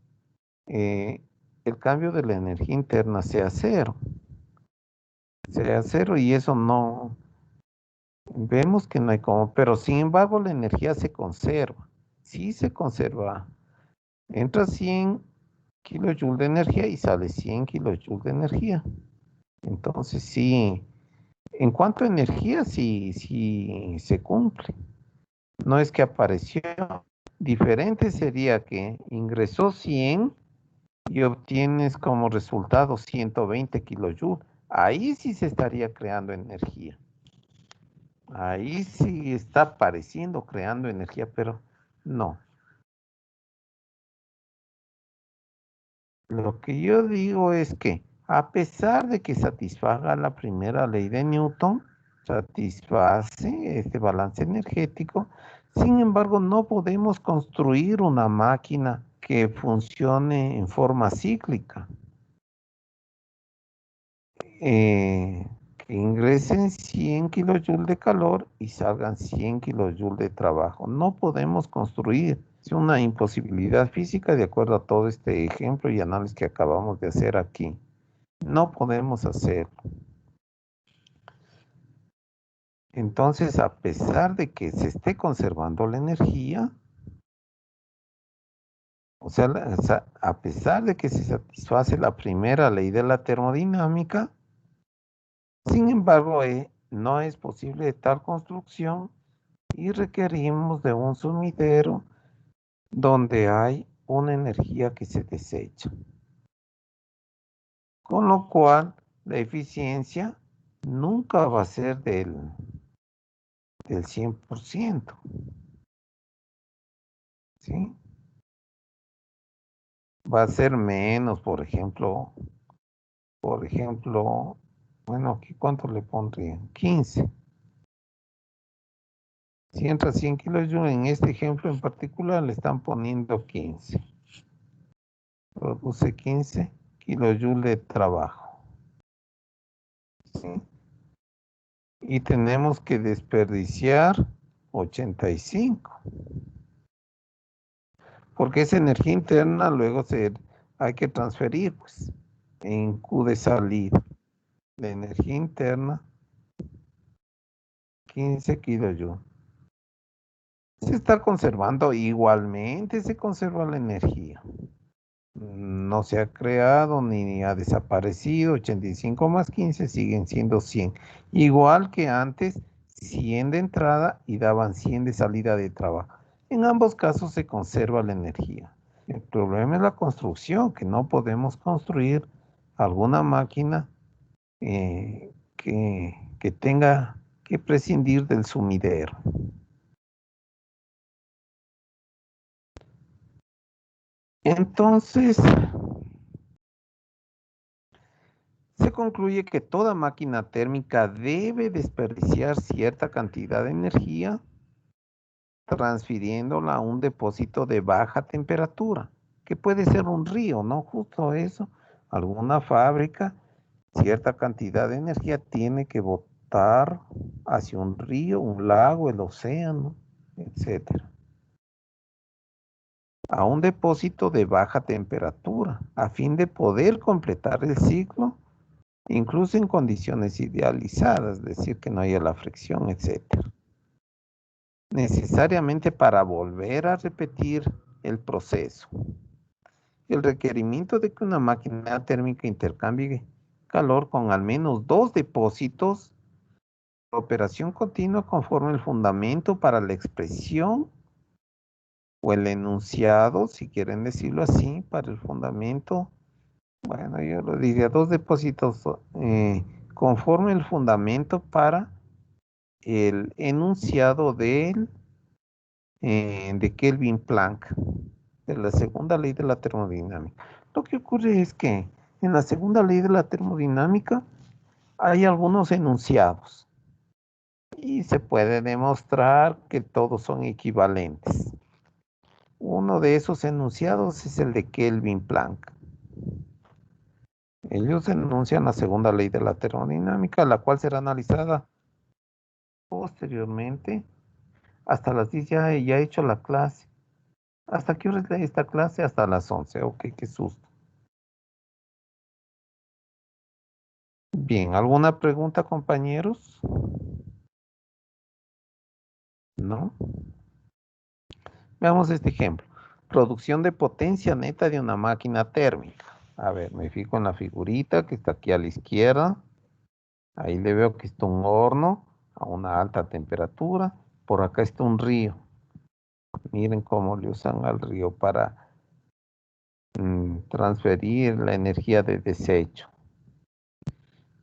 el cambio de la energía interna sea cero y eso no, vemos que no hay como, pero sin embargo la energía se conserva, sí se conserva, entra 100 kilojoules de energía y sale 100 kilojoules de energía. Entonces sí, en cuanto a energía sí se cumple. No es que apareció. Diferente sería que ingresó 100 y obtienes como resultado 120 kilojoules. Ahí sí se estaría creando energía. Ahí sí está apareciendo creando energía, pero no. Lo que yo digo es que a pesar de que satisfaga la primera ley de Newton, satisface este balance energético, sin embargo no podemos construir una máquina que funcione en forma cíclica. Que ingresen 100 kilojoules de calor y salgan 100 kilojoules de trabajo. No podemos construir. Es una imposibilidad física de acuerdo a todo este ejemplo y análisis que acabamos de hacer aquí. No podemos hacerlo. Entonces, a pesar de que se esté conservando la energía, o sea, a pesar de que se satisface la primera ley de la termodinámica, sin embargo, no es posible tal construcción y requerimos de un sumidero donde hay una energía que se desecha. Con lo cual, la eficiencia nunca va a ser del 100%. ¿Sí? Va a ser menos, por ejemplo, bueno, aquí ¿cuánto le pondría? 15. Si entra 100 kilojoules, en este ejemplo en particular le están poniendo 15. Produce 15 kilojoules de trabajo. ¿Sí? Y tenemos que desperdiciar 85. Porque esa energía interna luego hay que transferir, pues, en Q de salida. La energía interna, 15 kilojoules. Se está conservando, igualmente se conserva la energía. No se ha creado ni ha desaparecido. 85 más 15 siguen siendo 100. Igual que antes, 100 de entrada y daban 100 de salida de trabajo. En ambos casos se conserva la energía. El problema es la construcción, que no podemos construir alguna máquina que tenga que prescindir del sumidero. Entonces, se concluye que toda máquina térmica debe desperdiciar cierta cantidad de energía transfiriéndola a un depósito de baja temperatura, que puede ser un río, ¿no? Justo eso, alguna fábrica, cierta cantidad de energía tiene que botar hacia un río, un lago, el océano, etcétera, a un depósito de baja temperatura, a fin de poder completar el ciclo, incluso en condiciones idealizadas, es decir, que no haya la fricción, etcétera. Necesariamente para volver a repetir el proceso. El requerimiento de que una máquina térmica intercambie calor con al menos 2 depósitos, operación continua conforme el fundamento para la expresión o el enunciado, si quieren decirlo así, para el fundamento Bueno, yo lo diría, dos depósitos conforme el fundamento para el enunciado de Kelvin Planck, de la segunda ley de la termodinámica. Lo que ocurre es que en la segunda ley de la termodinámica hay algunos enunciados y se puede demostrar que todos son equivalentes. Uno de esos enunciados es el de Kelvin Planck. Ellos enuncian la segunda ley de la termodinámica, la cual será analizada posteriormente. Hasta las 10 ya he hecho la clase. ¿Hasta qué hora es esta clase? Hasta las 11. Ok, qué susto. Bien, ¿alguna pregunta, compañeros? ¿No? Veamos este ejemplo. Producción de potencia neta de una máquina térmica. A ver, me fijo en la figurita que está aquí a la izquierda. Ahí le veo que está un horno a una alta temperatura. Por acá está un río. Miren cómo le usan al río para transferir la energía de desecho.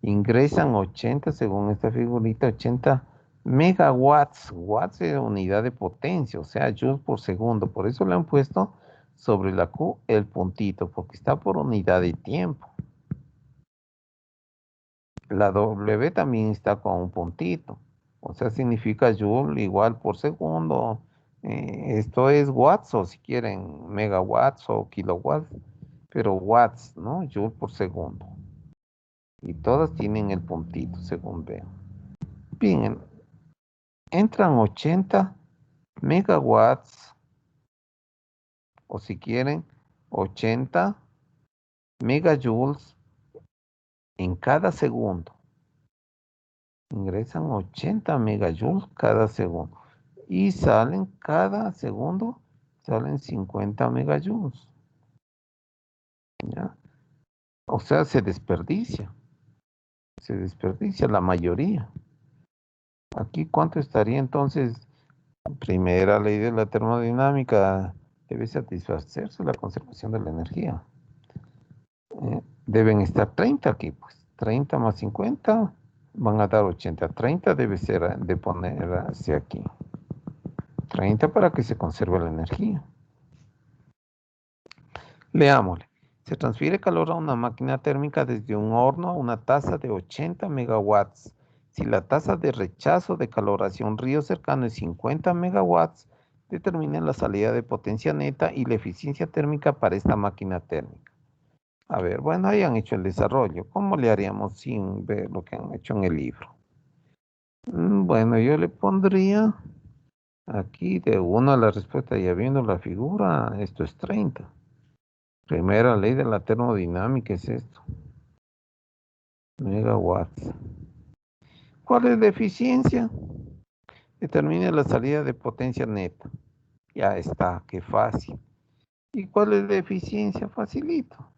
Ingresan 80, según esta figurita, 80 megawatts. Watts es unidad de potencia, o sea, joules por segundo. Por eso le han puesto sobre la Q el puntito, porque está por unidad de tiempo. La W también está con un puntito. O sea, significa joule igual por segundo. Esto es watts o si quieren megawatts o kilowatts. Pero watts, ¿no? Joule por segundo. Y todas tienen el puntito, según veo. Bien, entran 80 megawatts. O si quieren, 80 megajoules en cada segundo. Ingresan 80 megajoules cada segundo. Y salen cada segundo, salen 50 megajoules. ¿Ya? O sea, se desperdicia la mayoría. Aquí, ¿cuánto estaría entonces? Primera ley de la termodinámica, debe satisfacerse la conservación de la energía. Deben estar 30 aquí, pues. 30 más 50 van a dar 80. 30 debe ser de ponerse aquí. 30 para que se conserve la energía. Leámosle. Se transfiere calor a una máquina térmica desde un horno a una tasa de 80 megawatts. Si la tasa de rechazo de calor hacia un río cercano es 50 megawatts, determinen la salida de potencia neta y la eficiencia térmica para esta máquina térmica. A ver, bueno, ahí han hecho el desarrollo. ¿Cómo le haríamos sin ver lo que han hecho en el libro? Bueno, yo le pondría aquí de una a la respuesta, ya viendo la figura, esto es 30. Primera ley de la termodinámica es esto. Megawatts. ¿Cuál es la eficiencia? Determine la salida de potencia neta. Ya está, qué fácil. ¿Y cuál es la eficiencia? Facilito.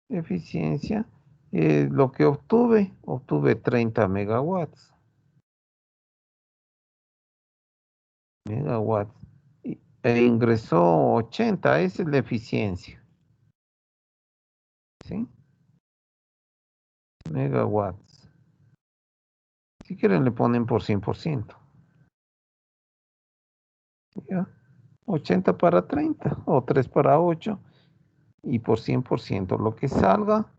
Eficiencia, lo que obtuve 30 megawatts. Megawatts. E ingresó 80, esa es la eficiencia. ¿Sí? Megawatts. Si quieren le ponen por 100%. ¿Ya? 80 para 30 o 3 para 8 y por 100% lo que salga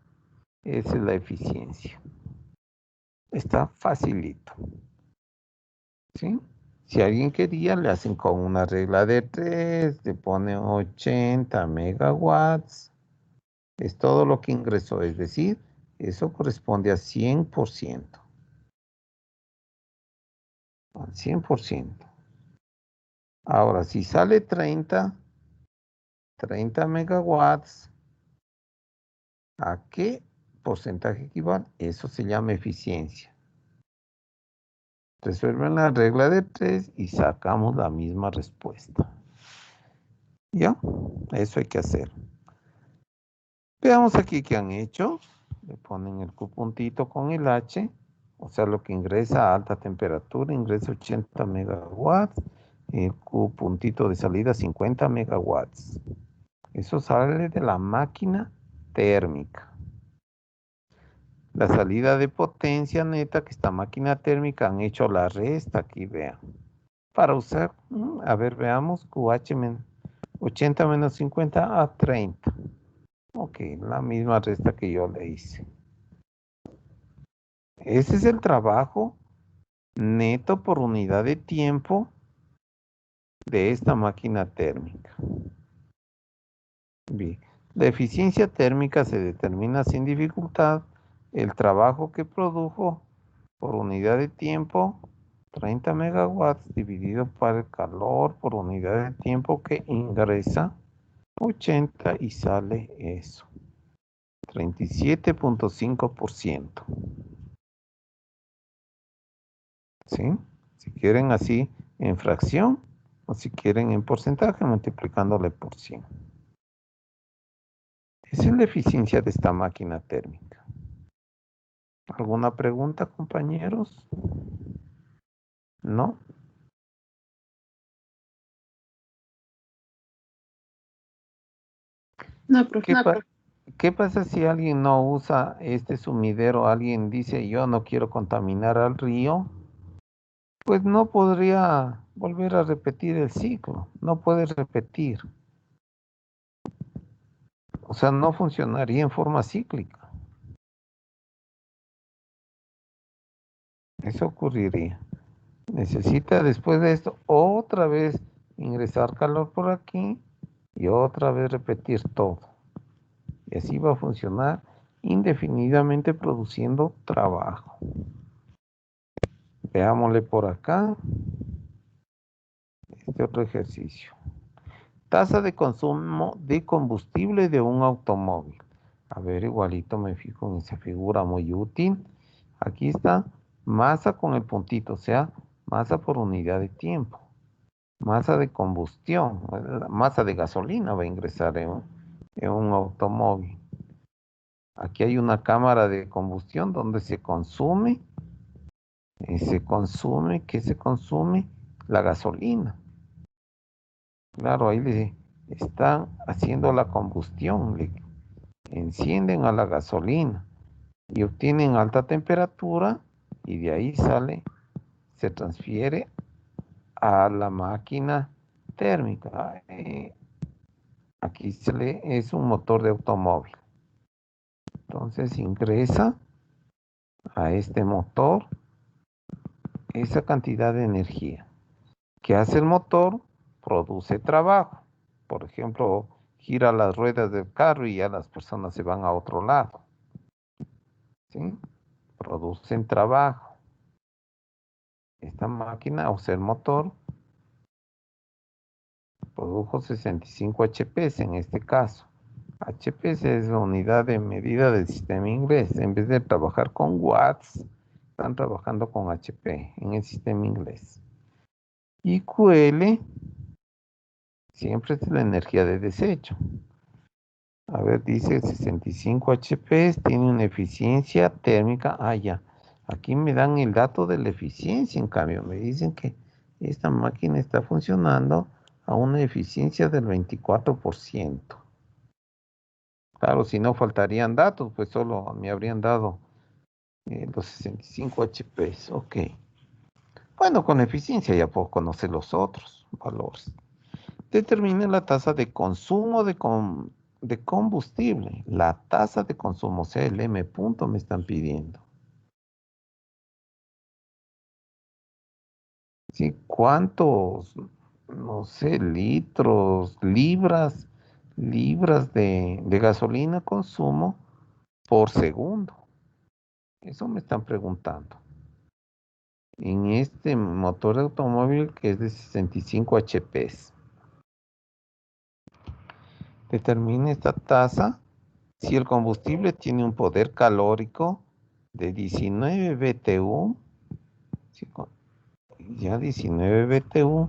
es la eficiencia. Está facilito. ¿Sí? Si alguien quería, le hacen con una regla de 3, le ponen 80 megawatts. Es todo lo que ingresó, es decir, eso corresponde a 100%. Al 100%. Ahora, si sale 30 megawatts, ¿a qué porcentaje equivale? Eso se llama eficiencia. Resuelven la regla de 3 y sacamos la misma respuesta. ¿Ya? Eso hay que hacer. Veamos aquí qué han hecho. Le ponen el Q puntito con el H, o sea, lo que ingresa a alta temperatura, ingresa 80 megawatts. El Q puntito de salida 50 megawatts. Eso sale de la máquina térmica. La salida de potencia neta que esta máquina térmica han hecho la resta aquí, vean. Para usar, a ver, veamos, QH 80 menos 50 a 30. Ok, la misma resta que yo le hice. Ese es el trabajo neto por unidad de tiempo de esta máquina térmica. Bien, la eficiencia térmica se determina sin dificultad. El trabajo que produjo por unidad de tiempo, 30 megawatts dividido por el calor por unidad de tiempo que ingresa, 80 y sale eso, 37.5%. ¿Sí? Si quieren así en fracción o si quieren en porcentaje multiplicándole por 100. Esa es la eficiencia de esta máquina térmica. ¿Alguna pregunta, compañeros? ¿No? No, profe. ¿Qué pasa si alguien no usa este sumidero? Alguien dice, yo no quiero contaminar al río. Pues no podría volver a repetir el ciclo. No puede repetir. O sea, no funcionaría en forma cíclica. Eso ocurriría. Necesita después de esto otra vez ingresar calor por aquí y otra vez repetir todo. Y así va a funcionar indefinidamente produciendo trabajo. Veámosle por acá. Este otro ejercicio. Tasa de consumo de combustible de un automóvil. A ver, igualito me fijo en esa figura muy útil. Aquí está masa con el puntito, o sea, masa por unidad de tiempo. Masa de combustión, masa de gasolina va a ingresar en un automóvil. Aquí hay una cámara de combustión donde se consume, ¿qué se consume? La gasolina. Claro, ahí le están haciendo la combustión, le encienden a la gasolina y obtienen alta temperatura y de ahí se transfiere a la máquina térmica. Aquí es un motor de automóvil. Entonces ingresa a este motor esa cantidad de energía. ¿Qué hace el motor? Produce trabajo. Por ejemplo, gira las ruedas del carro y ya las personas se van a otro lado. ¿Sí? Producen trabajo. Esta máquina, o sea, el motor, produjo 65 HPs en este caso. HPs es la unidad de medida del sistema inglés. En vez de trabajar con watts, están trabajando con HP en el sistema inglés. Y QL siempre es la energía de desecho. A ver, dice 65 HPs, tiene una eficiencia térmica. Ah, ya. Aquí me dan el dato de la eficiencia, en cambio. Me dicen que esta máquina está funcionando a una eficiencia del 24%. Claro, si no faltarían datos, pues solo me habrían dado los 65 HPs. Ok. Bueno, con eficiencia ya puedo conocer los otros valores. Determine la tasa de consumo de combustible. La tasa de consumo, o sea, el M punto me están pidiendo. ¿Sí? ¿Cuántos, no sé, litros, libras de gasolina consumo por segundo? Eso me están preguntando. En este motor de automóvil que es de 65 HPs. Determine esta tasa si el combustible tiene un poder calórico de 19 BTU, ya 19 BTU,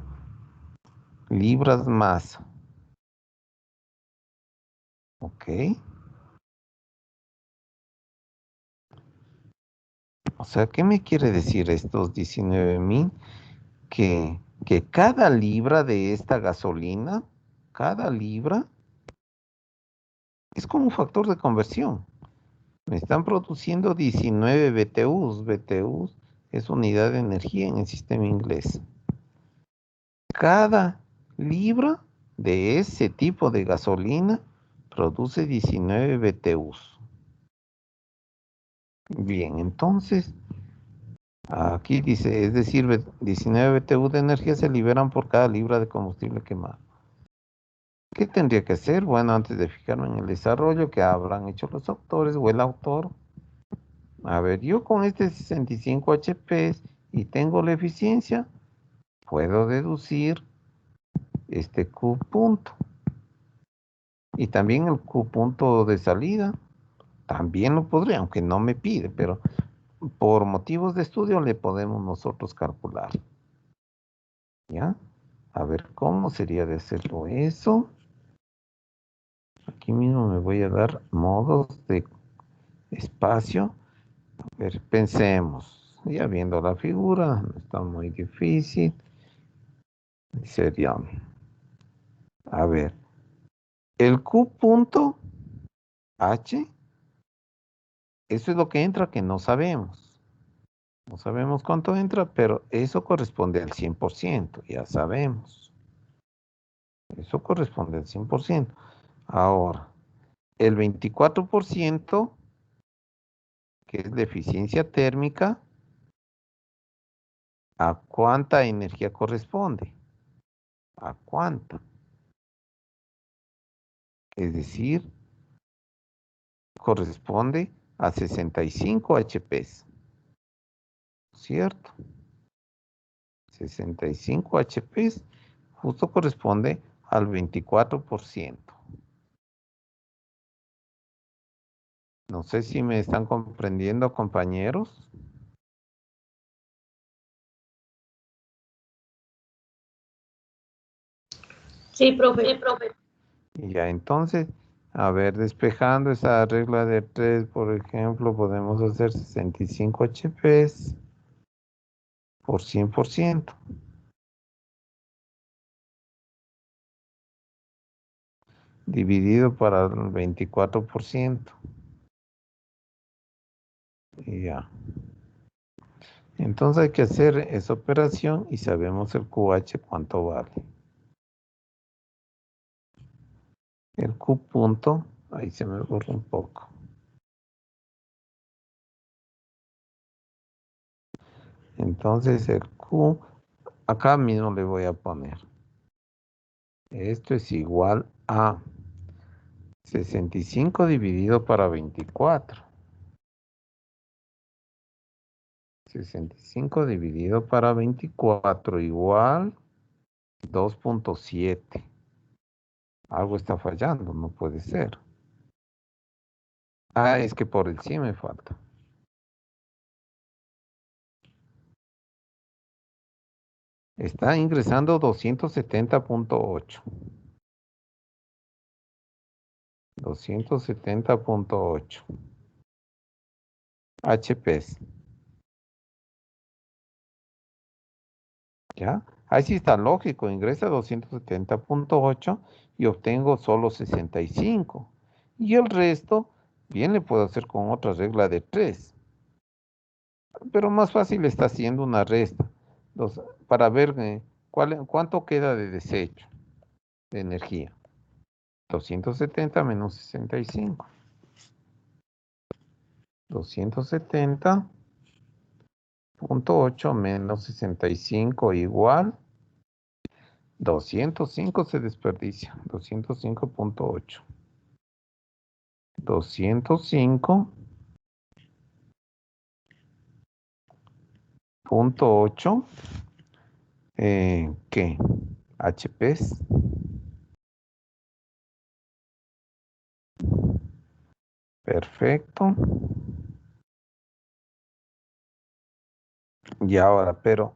libras masa. Ok. O sea, ¿qué me quiere decir estos 19,000? Que cada libra de esta gasolina, cada libra Es como un factor de conversión. Me están produciendo 19 BTUs. BTUs es unidad de energía en el sistema inglés. Cada libra de ese tipo de gasolina produce 19 BTUs. Bien, entonces, aquí dice, es decir, 19 BTU de energía se liberan por cada libra de combustible quemado. ¿Qué tendría que hacer? Bueno, antes de fijarme en el desarrollo que habrán hecho los autores o el autor. A ver, yo con este 65 HP y tengo la eficiencia, puedo deducir este Q punto. Y también el Q punto de salida, también lo podría, aunque no me pide, pero por motivos de estudio le podemos nosotros calcular. ¿Ya? A ver, ¿cómo sería de hacerlo eso? Aquí mismo me voy a dar modos de espacio. A ver, pensemos. Ya viendo la figura, no está muy difícil. Sería, a ver, el Q punto H, eso es lo que entra que no sabemos. No sabemos cuánto entra, pero eso corresponde al 100%, ya sabemos. Eso corresponde al 100%. Ahora, el 24%, que es la eficiencia térmica, ¿a cuánta energía corresponde? ¿A cuánta? Es decir, corresponde a 65 HP, ¿cierto? 65 HP justo corresponde al 24%. No sé si me están comprendiendo, compañeros. Sí, profe. Y ya entonces, a ver, despejando esa regla de 3, por ejemplo, podemos hacer 65 HP por 100%. Dividido para el 24%. Y ya. Entonces hay que hacer esa operación y sabemos el QH cuánto vale. El Q punto, ahí se me borra un poco. Entonces el Q, acá mismo le voy a poner. Esto es igual a 65 dividido para 24. 65 dividido para 24 igual 2.7. Algo está fallando, no puede ser. Ah, es que por el 100 me falta. Está ingresando 270.8. 270.8 HPs. ¿Ya? Ahí sí está lógico, ingresa 270.8 y obtengo solo 65. Y el resto, bien le puedo hacer con otra regla de 3. Pero más fácil está haciendo una resta. Para ver cuánto queda de desecho de energía. 270 menos 65. 270.8 menos 65 igual 205 se desperdicia. 205.8. 205.8. ¿Qué? HPs. Perfecto. Y ahora, pero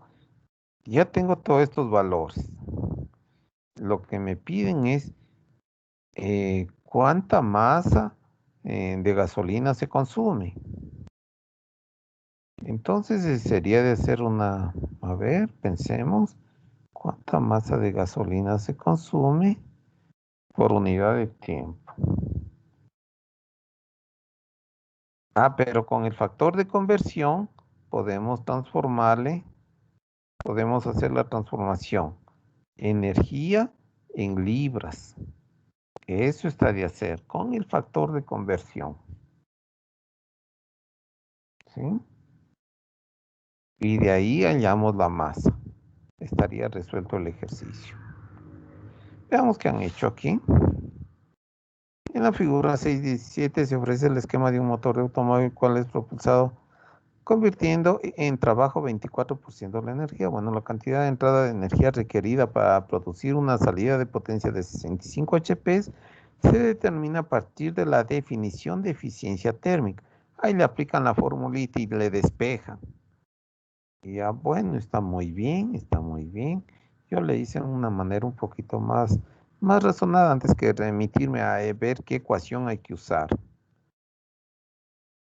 ya tengo todos estos valores. Lo que me piden es cuánta masa de gasolina se consume. Entonces sería de hacer una, a ver, pensemos, cuánta masa de gasolina se consume por unidad de tiempo. Pero con el factor de conversión podemos podemos hacer la transformación. Energía en libras. Eso está de hacer con el factor de conversión. ¿Sí? Y de ahí hallamos la masa. Estaría resuelto el ejercicio. Veamos qué han hecho aquí. En la figura 6.17 se ofrece el esquema de un motor de automóvil cual es propulsado convirtiendo en trabajo 24% de la energía. Bueno, la cantidad de entrada de energía requerida para producir una salida de potencia de 65 HP se determina a partir de la definición de eficiencia térmica. Ahí le aplican la formulita y le despejan. Y ya, bueno, está muy bien, está muy bien. Yo le hice de una manera un poquito más razonada antes que remitirme a ver qué ecuación hay que usar.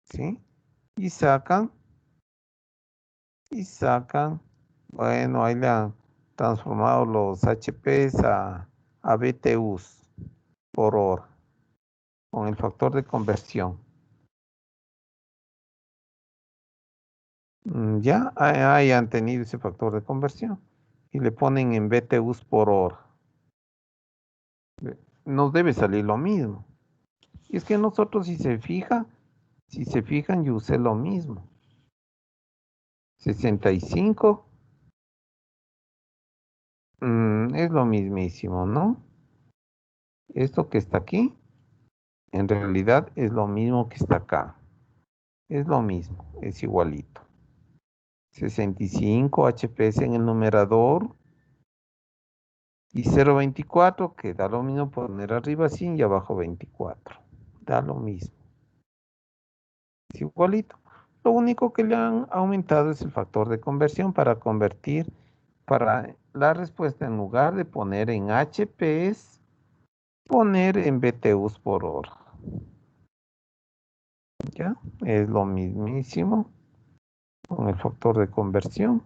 ¿Sí? Y sacan, bueno, ahí le han transformado los HPs a BTUs por hora con el factor de conversión. Ya, ahí han tenido ese factor de conversión y le ponen en BTUs por hora. Nos debe salir lo mismo. Y es que nosotros si se fijan, yo usé lo mismo. 65 es lo mismísimo, ¿no? Esto que está aquí, en realidad es lo mismo que está acá. Es lo mismo, es igualito. 65 HPs en el numerador y 0.24, que da lo mismo poner arriba 100 y abajo 24. Da lo mismo. Es igualito. Lo único que le han aumentado es el factor de conversión para convertir para la respuesta en lugar de poner en HPs, poner en BTUs por hora. ¿Ya? Es lo mismísimo con el factor de conversión.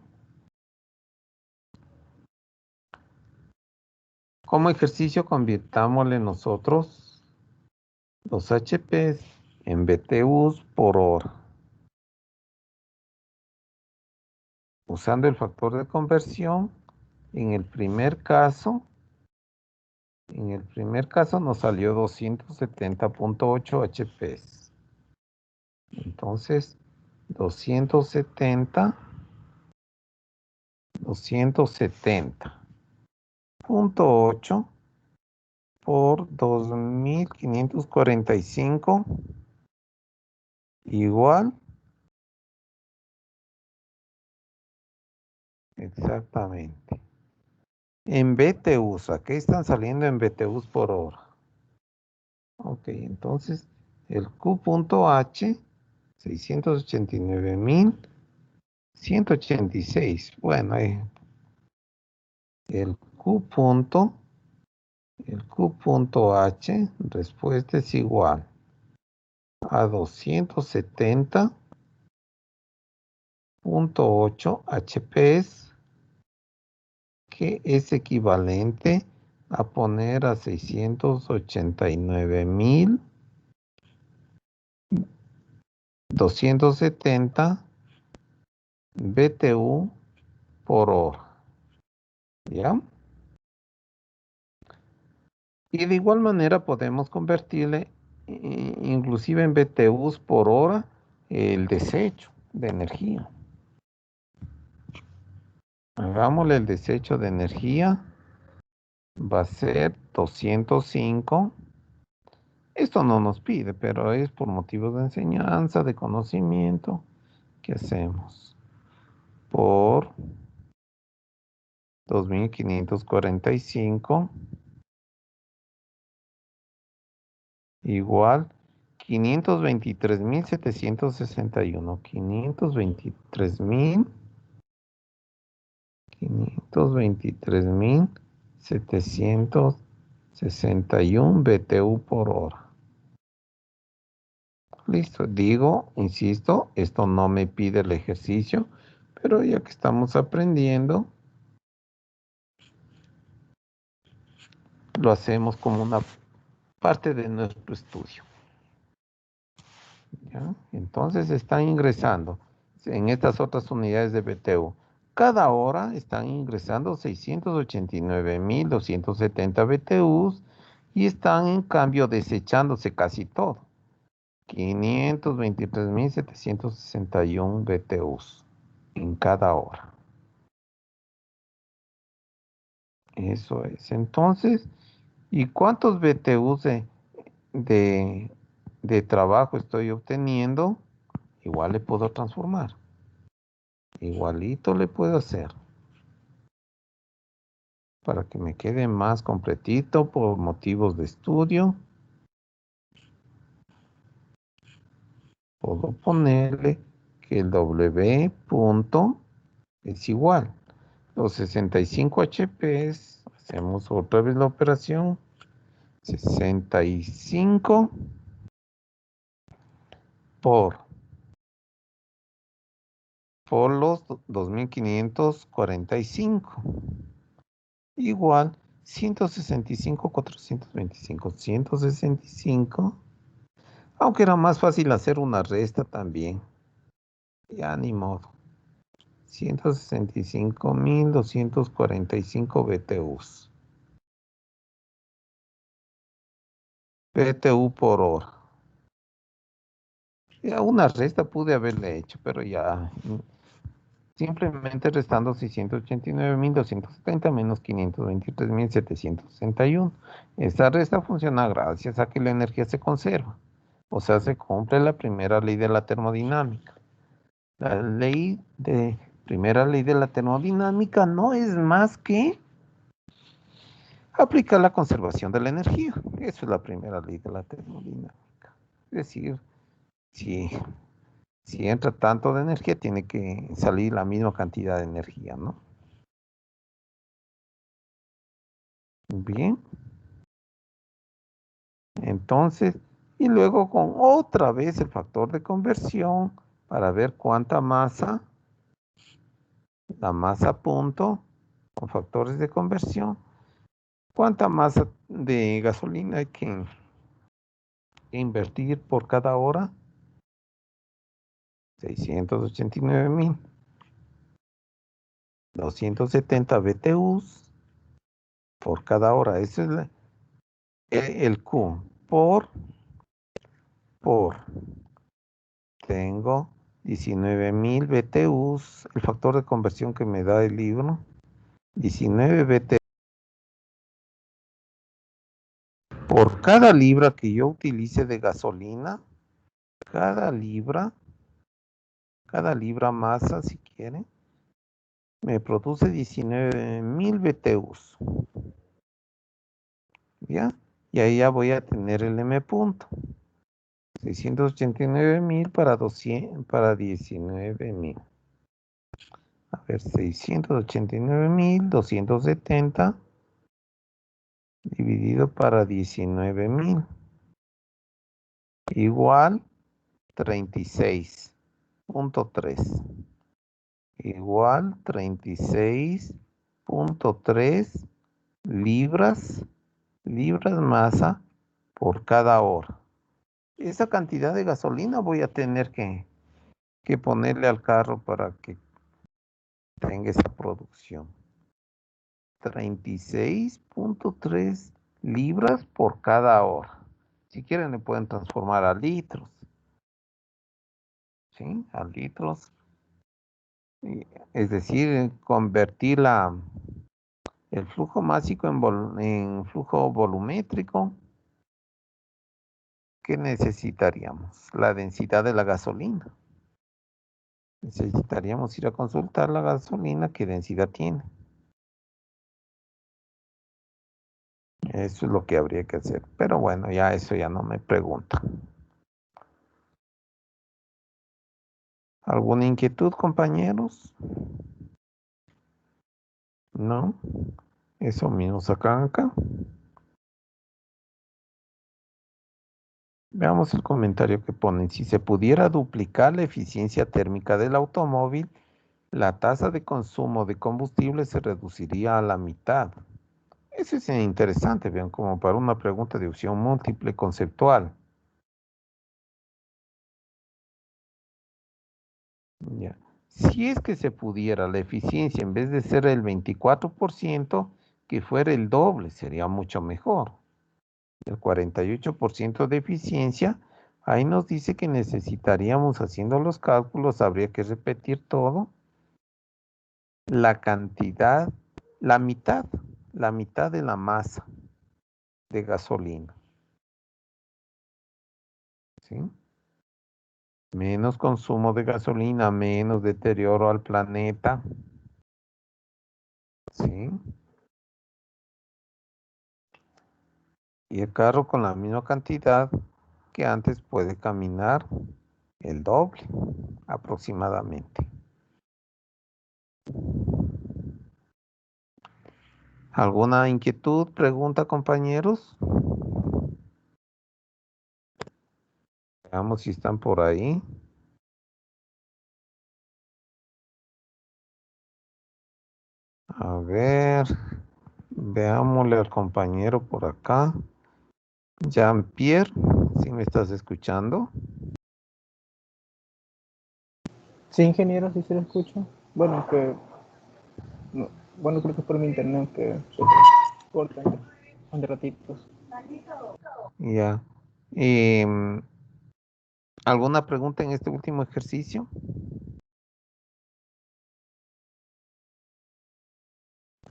Como ejercicio, convirtámosle nosotros los HPs en BTUs por hora. Usando el factor de conversión, en el primer caso nos salió 270.8 HPs. Entonces, 270.8 por 2545 igual, exactamente, en BTUs. Aquí están saliendo en BTUs por hora. Ok, entonces el Q.H 689.186. Bueno, el Q.H respuesta es igual a 270.8 HPs, que es equivalente a poner a 689.270 BTU por hora. ¿Ya? Y de igual manera podemos convertirle inclusive en BTUs por hora el desecho de energía. Hagámosle el desecho de energía. Va a ser 205. Esto no nos pide, pero es por motivos de enseñanza, de conocimiento, que hacemos por 2545 igual 523.761. 523.761 BTU por hora. Listo, insisto, esto no me pide el ejercicio, pero ya que estamos aprendiendo, lo hacemos como una parte de nuestro estudio. ¿Ya? Entonces están ingresando en estas otras unidades de BTU. Cada hora están ingresando 689.270 BTUs y están en cambio desechándose casi todo. 523.761 BTUs en cada hora. Eso es. Entonces, ¿y cuántos BTUs de trabajo estoy obteniendo? Igual le puedo transformar. Igualito le puedo hacer. Para que me quede más completito por motivos de estudio. Puedo ponerle que el W punto es igual. Los 65 HPs, hacemos otra vez la operación. 65 por los 2545. Igual 165, aunque era más fácil hacer una resta también. Ya ni modo. 165.245 BTUs. BTU por hora. Ya una resta pude haberle hecho, pero ya simplemente restando 689.270 menos 523.761. Esta resta funciona gracias a que la energía se conserva. O sea, se cumple la primera ley de la termodinámica. La primera ley de la termodinámica no es más que aplicar la conservación de la energía. Eso es la primera ley de la termodinámica. Es decir, si entra tanto de energía, tiene que salir la misma cantidad de energía, ¿no? Bien. Entonces, y luego con otra vez el factor de conversión para ver cuánta masa, la masa punto, con factores de conversión, cuánta masa de gasolina hay que invertir por cada hora. 689.270 BTUs por cada hora. Ese es el Q. Por tengo 19.000 BTUs, el factor de conversión que me da el libro, 19 BTUs. Por cada libra que yo utilice de gasolina, cada libra masa, si quieren, me produce 19.000 BTUs. ¿Ya? Y ahí ya voy a tener el M punto. 689.000 para 19.000. A ver, 689.270 dividido para 19.000. Igual 36.3. Igual 36.3 libras masa por cada hora. Esa cantidad de gasolina voy a tener que ponerle al carro para que tenga esa producción. 36.3 libras por cada hora. Si quieren le pueden transformar a litros. ¿Sí? A litros. Es decir, convertir el flujo másico en flujo volumétrico. ¿Qué necesitaríamos? La densidad de la gasolina. Necesitaríamos ir a consultar la gasolina, qué densidad tiene. Eso es lo que habría que hacer. Pero bueno, ya eso ya no me pregunta. ¿Alguna inquietud, compañeros? ¿No? Eso mismo sacan acá. Veamos el comentario que ponen. Si se pudiera duplicar la eficiencia térmica del automóvil, la tasa de consumo de combustible se reduciría a la mitad. Eso es interesante, vean, como para una pregunta de opción múltiple conceptual. Ya. Si es que se pudiera la eficiencia, en vez de ser el 24%, que fuera el doble, sería mucho mejor. El 48% de eficiencia, ahí nos dice que necesitaríamos, haciendo los cálculos, habría que repetir todo, la cantidad, la mitad de la masa de gasolina. ¿Sí? Menos consumo de gasolina, menos deterioro al planeta. ¿Sí? Y el carro con la misma cantidad que antes puede caminar el doble aproximadamente. ¿Alguna inquietud, pregunta, compañeros? Veamos si están por ahí. A ver, veámosle al compañero por acá. Jean-Pierre, ¿sí me estás escuchando? Sí, ingeniero, sí se lo escucho. Bueno, bueno, creo que es por mi internet que se corta de ratitos. Ya. ¿Alguna pregunta en este último ejercicio?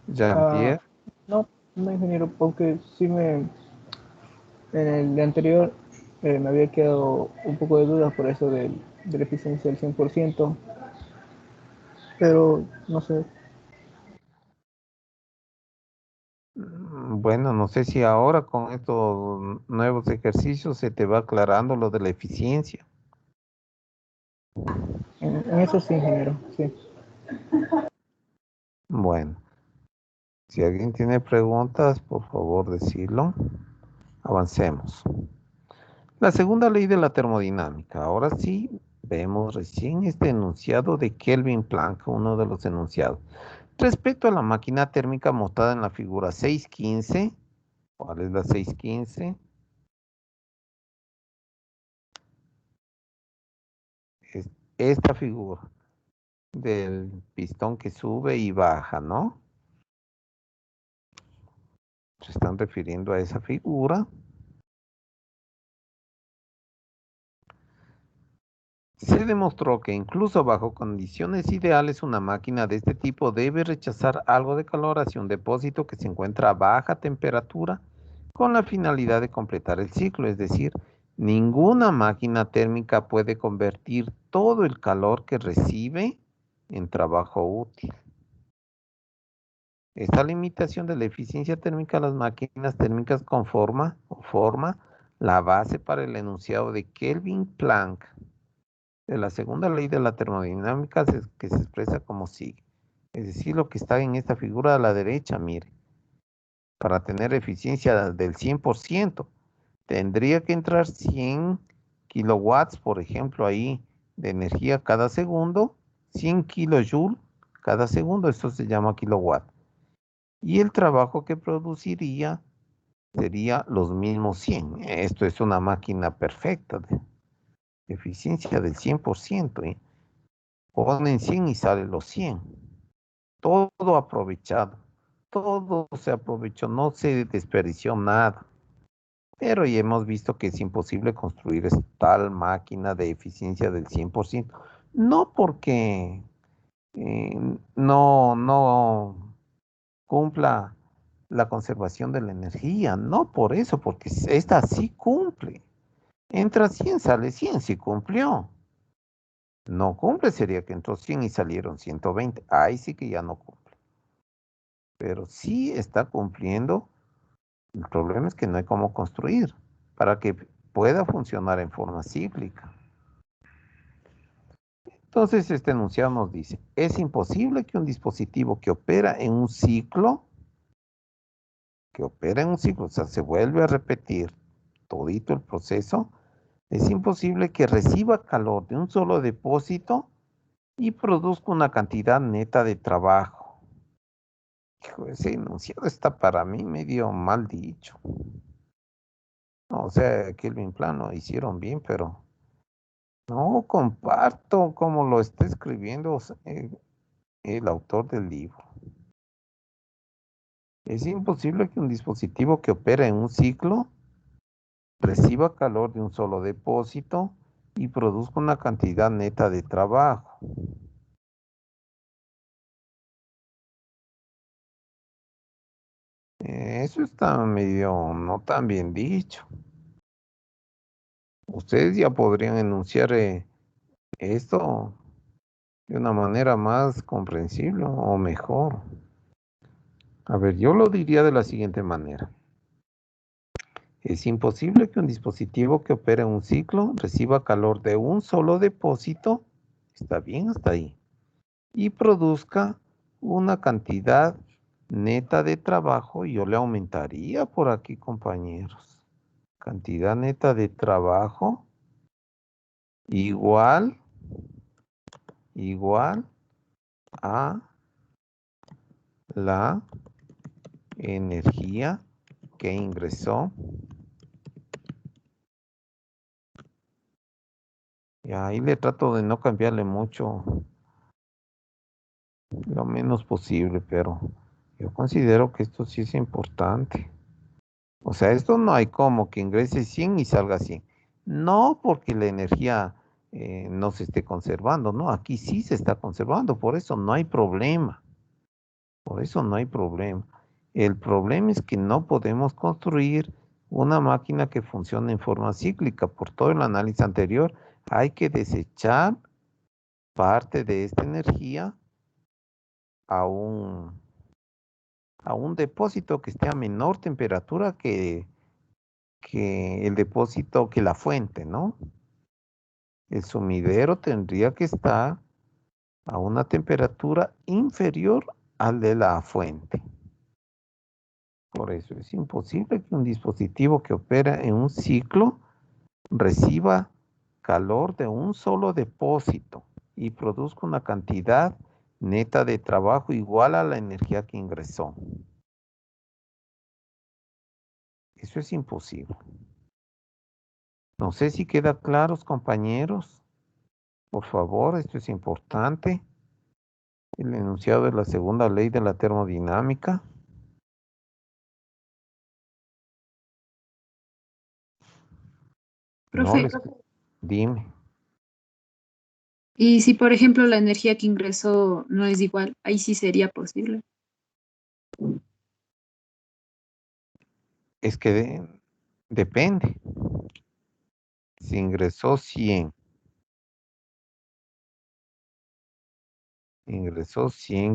Jean-Pierre. No, no, ingeniero, porque sí en el de anterior me había quedado un poco de dudas por eso de la eficiencia del 100%, pero no sé. Bueno, no sé si ahora con estos nuevos ejercicios se te va aclarando lo de la eficiencia. En eso sí, ingeniero, sí. Bueno, si alguien tiene preguntas, por favor decirlo. Avancemos. La segunda ley de la termodinámica. Ahora sí, vemos recién este enunciado de Kelvin Planck, uno de los enunciados. Respecto a la máquina térmica mostrada en la figura 6.15, ¿cuál es la 6.15? Es esta figura del pistón que sube y baja, ¿no? Se están refiriendo a esa figura. Se demostró que incluso bajo condiciones ideales una máquina de este tipo debe rechazar algo de calor hacia un depósito que se encuentra a baja temperatura con la finalidad de completar el ciclo, es decir, ninguna máquina térmica puede convertir todo el calor que recibe en trabajo útil. Esta limitación de la eficiencia térmica de las máquinas térmicas forma la base para el enunciado de Kelvin Planck de la segunda ley de la termodinámica que se expresa como sigue. Es decir, lo que está en esta figura a la derecha, mire. Para tener eficiencia del 100%, tendría que entrar 100 kilowatts, por ejemplo, ahí de energía cada segundo, 100 kilojoules cada segundo, esto se llama kilowatt. Y el trabajo que produciría sería los mismos 100. Esto es una máquina perfecta de eficiencia del 100%. Ponen 100 y salen los 100. Todo aprovechado. Todo se aprovechó, no se desperdició nada. Pero ya hemos visto que es imposible construir tal máquina de eficiencia del 100%. No porque no cumpla la conservación de la energía, no por eso, porque esta sí cumple. Entra 100, sale 100, sí cumplió. No cumple sería que entró 100 y salieron 120. Ahí sí que ya no cumple. Pero sí está cumpliendo. El problema es que no hay cómo construir para que pueda funcionar en forma cíclica. Entonces este enunciado nos dice, es imposible que un dispositivo que opera en un ciclo, o sea, se vuelve a repetir todito el proceso, es imposible que reciba calor de un solo depósito y produzca una cantidad neta de trabajo. Hijo, ese enunciado está para mí medio mal dicho. No, o sea, Kelvin Planck lo hicieron bien, pero No comparto como lo está escribiendo el autor del libro. Es imposible que un dispositivo que opera en un ciclo reciba calor de un solo depósito y produzca una cantidad neta de trabajo. Eso está medio no tan bien dicho. Ustedes ya podrían enunciar esto de una manera más comprensible o mejor. A ver, yo lo diría de la siguiente manera. Es imposible que un dispositivo que opera en un ciclo reciba calor de un solo depósito, está bien hasta ahí, y produzca una cantidad neta de trabajo. Yo le aumentaría por aquí, compañeros. Cantidad neta de trabajo igual a la energía que ingresó. Y ahí le trato de no cambiarle mucho, lo menos posible, pero yo considero que esto sí es importante. O sea, esto no hay como que ingrese 100 y salga 100. No porque la energía no se esté conservando, no, aquí sí se está conservando, por eso no hay problema. Por eso no hay problema. El problema es que no podemos construir una máquina que funcione en forma cíclica. Por todo el análisis anterior, hay que desechar parte de esta energía a un depósito que esté a menor temperatura que el depósito, que la fuente, ¿no? El sumidero tendría que estar a una temperatura inferior al de la fuente. Por eso es imposible que un dispositivo que opera en un ciclo reciba calor de un solo depósito y produzca una cantidad neta de trabajo igual a la energía que ingresó. Eso es imposible. No sé si queda claros, compañeros. Por favor, esto es importante. El enunciado de la segunda ley de la termodinámica. No Profe, les... Dime. y si por ejemplo la energía que ingresó no es igual, ahí sí sería posible. Es que depende. Si ingresó 100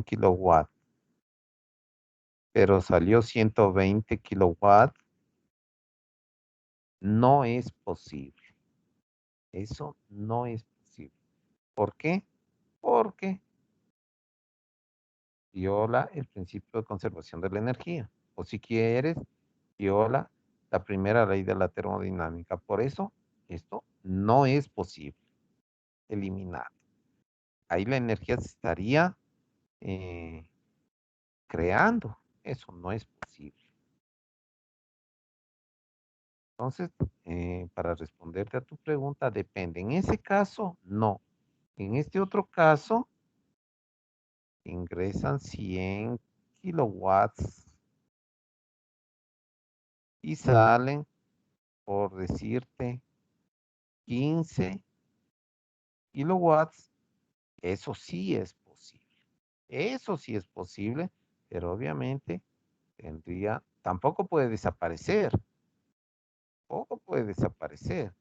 kilowatts, pero salió 120 kilowatts, no es posible. Eso no es posible. ¿Por qué? Porque viola el principio de conservación de la energía. O si quieres, viola la primera ley de la termodinámica. Por eso, esto no es posible eliminar. Ahí la energía se estaría creando. Eso no es posible. Entonces, para responderte a tu pregunta, depende. En ese caso, no. En este otro caso, ingresan 100 kilowatts y salen, por decirte, 15 kilowatts. Eso sí es posible. Eso sí es posible, pero obviamente tampoco puede desaparecer. Tampoco puede desaparecer.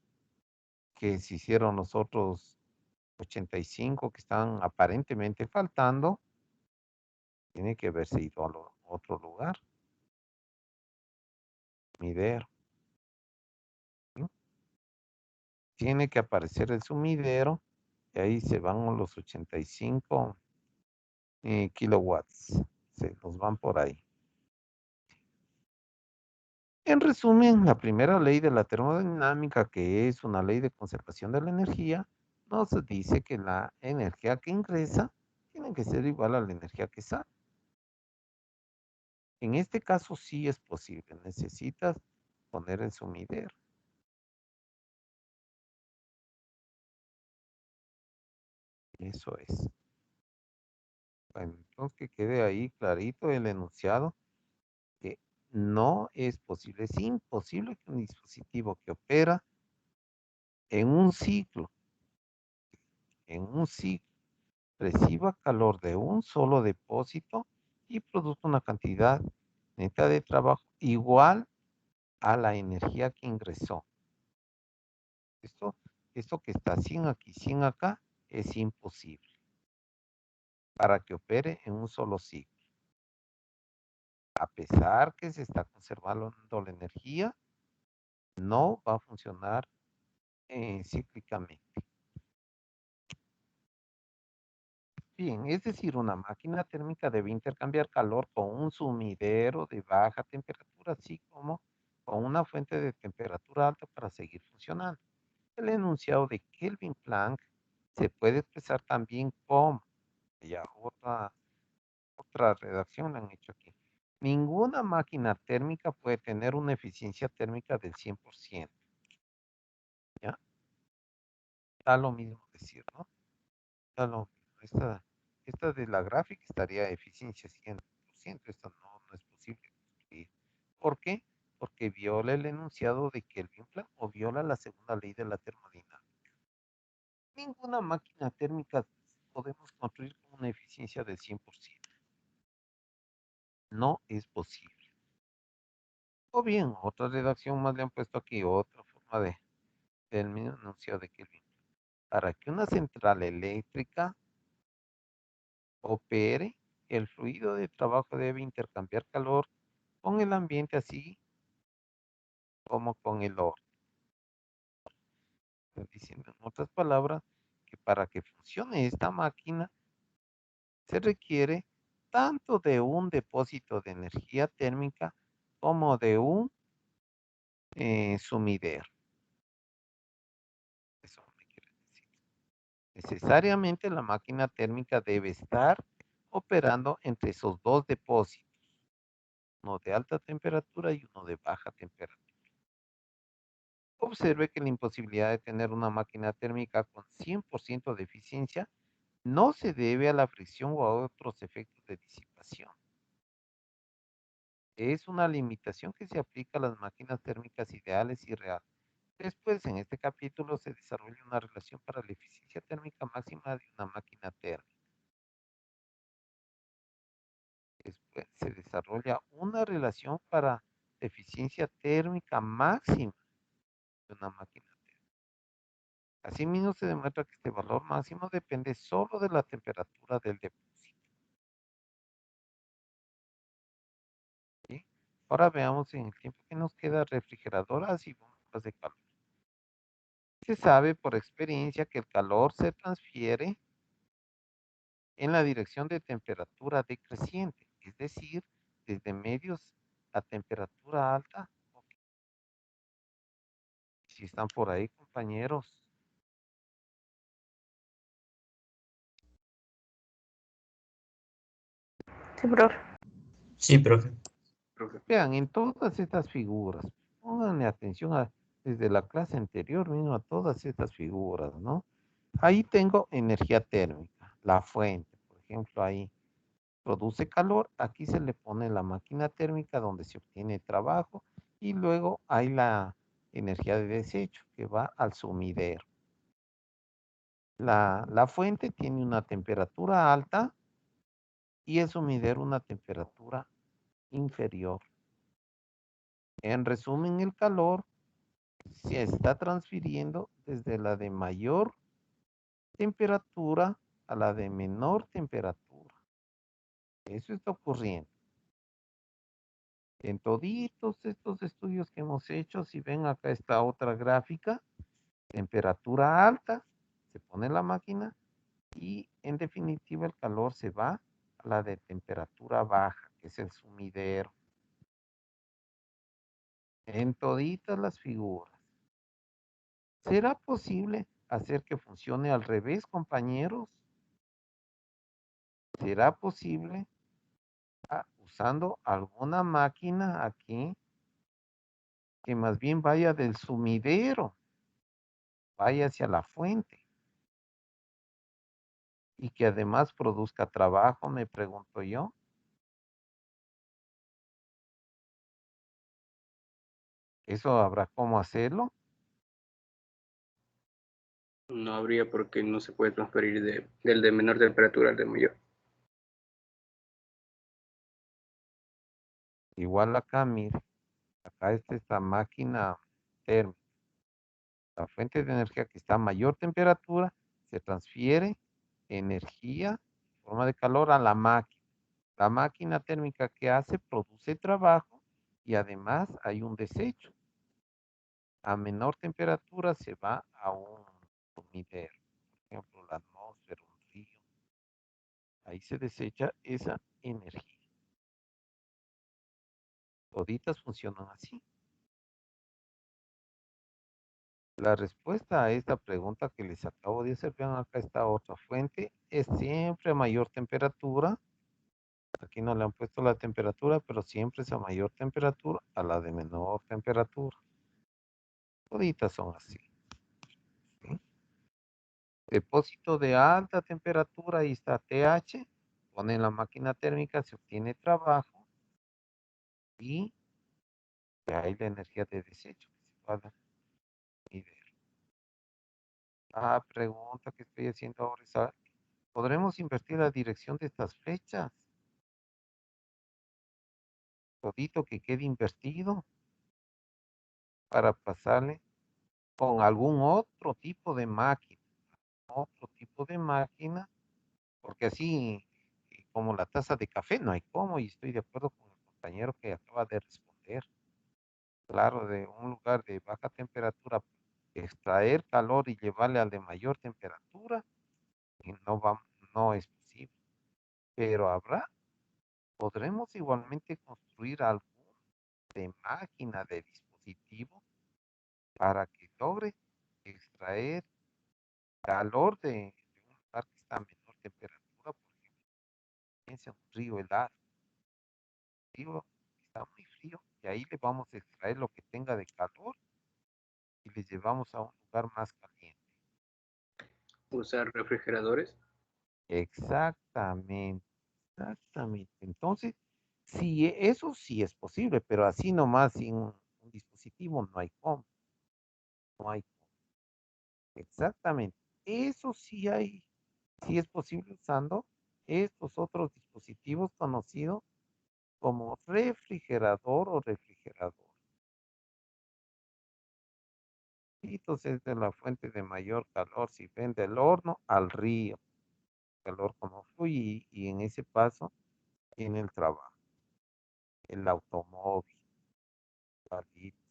Que se hicieron los otros 85 que están aparentemente faltando, tiene que haberse ido a otro lugar, sumidero, ¿no? Tiene que aparecer el sumidero y ahí se van los 85 kilowatts, se los van por ahí. En resumen, la primera ley de la termodinámica, que es una ley de conservación de la energía, nos dice que la energía que ingresa tiene que ser igual a la energía que sale. En este caso sí es posible, necesitas poner el sumidero. Eso es. Bueno, entonces que quede ahí clarito el enunciado que no es posible, es imposible que un dispositivo que opera en un ciclo, reciba calor de un solo depósito y produzca una cantidad neta de trabajo igual a la energía que ingresó. Esto que está 100 aquí, 100 acá, es imposible para que opere en un solo ciclo. A pesar que se está conservando la energía, no va a funcionar cíclicamente. Bien, es decir, una máquina térmica debe intercambiar calor con un sumidero de baja temperatura, así como con una fuente de temperatura alta para seguir funcionando. El enunciado de Kelvin-Planck se puede expresar también como, ya otra redacción la han hecho aquí. Ninguna máquina térmica puede tener una eficiencia térmica del 100%. ¿Ya? Da lo mismo decir, ¿no? Da lo mismo. Esta de la gráfica estaría eficiencia 100%. Esta no es posible construir. ¿Por qué? Porque viola el enunciado de Kelvin-Planck o viola la segunda ley de la termodinámica. Ninguna máquina térmica podemos construir con una eficiencia del 100%. No es posible. O bien, otra redacción más le han puesto aquí, otra forma del mismo enunciado de Kelvin. Para que una central eléctrica opere, el fluido de trabajo debe intercambiar calor con el ambiente, así como con el orden. Estoy diciendo en otras palabras que para que funcione esta máquina se requiere tanto de un depósito de energía térmica como de un sumidero. Eso me quiere decir. Necesariamente la máquina térmica debe estar operando entre esos dos depósitos, uno de alta temperatura y uno de baja temperatura. Observe que la imposibilidad de tener una máquina térmica con 100% de eficiencia no se debe a la fricción o a otros efectos de disipación. Es una limitación que se aplica a las máquinas térmicas ideales y reales. Después, en este capítulo, se desarrolla una relación para la eficiencia térmica máxima de una máquina térmica. Después, se desarrolla una relación para la eficiencia térmica máxima de una máquina térmica. Asimismo, se demuestra que este valor máximo depende solo de la temperatura del depósito. ¿Sí? Ahora veamos en el tiempo que nos queda refrigeradoras y bombas de calor. Se sabe por experiencia que el calor se transfiere en la dirección de temperatura decreciente, es decir, desde medios a temperatura alta. Si están por ahí, compañeros. Sí, profe. Sí, profe. Vean, en todas estas figuras, pónganle atención desde la clase anterior mismo a todas estas figuras, ¿no? Ahí tengo energía térmica, la fuente, por ejemplo, ahí produce calor, aquí se le pone la máquina térmica donde se obtiene trabajo y luego hay la energía de desecho que va al sumidero. La fuente tiene una temperatura alta y el sumidero una temperatura inferior. En resumen, el calor se está transfiriendo desde la de mayor temperatura a la de menor temperatura. Eso está ocurriendo. En toditos estos estudios que hemos hecho, si ven acá esta otra gráfica, temperatura alta, se pone la máquina y en definitiva el calor se va a la de temperatura baja, que es el sumidero. En toditas las figuras. ¿Será posible hacer que funcione al revés, compañeros? ¿Será posible usando alguna máquina aquí que más bien vaya del sumidero, vaya hacia la fuente? y que además produzca trabajo, me pregunto yo. ¿Eso habrá cómo hacerlo? No habría porque no se puede transferir del de menor temperatura al de mayor. Igual acá, mire, acá esta es la máquina térmica. La fuente de energía que está a mayor temperatura se transfiere energía en forma de calor a la máquina. La máquina térmica que hace produce trabajo y además hay un desecho. A menor temperatura se va a un sumidero, por ejemplo, la atmósfera, un río. Ahí se desecha esa energía. Toditas funcionan así. La respuesta a esta pregunta que les acabo de hacer, vean acá está otra fuente, es siempre a mayor temperatura. Aquí no le han puesto la temperatura, pero siempre es a mayor temperatura a la de menor temperatura. Toditas son así. ¿Sí? Depósito de alta temperatura, ahí está TH, ponen la máquina térmica, se obtiene trabajo y hay la energía de desecho que se va a nivel. La pregunta que estoy haciendo ahora es, ¿podremos invertir la dirección de estas fechas? Todito que quede invertido para pasarle con algún otro tipo de máquina, porque así como la taza de café no hay cómo, y estoy de acuerdo con el compañero que acaba de responder. Claro, de un lugar de baja temperatura, extraer calor y llevarle al de mayor temperatura, y no es posible. Pero podremos igualmente construir algún de máquina, de dispositivo, para que logre extraer calor de un lugar que está a menor temperatura, por ejemplo, piensa en un río helado, río que está muy frío, y ahí le vamos a extraer lo que tenga de calor y le llevamos a un lugar más caliente. Usar refrigeradores. Exactamente, exactamente. Entonces, sí, eso sí es posible, pero así nomás sin un dispositivo no hay cómo, no hay cómo. Exactamente. Eso sí es posible usando estos otros dispositivos conocidos como refrigerador o refrigerador. Y entonces de la fuente de mayor calor, si ven del horno al río, calor como fluye y en ese paso tiene el trabajo, el automóvil, palito,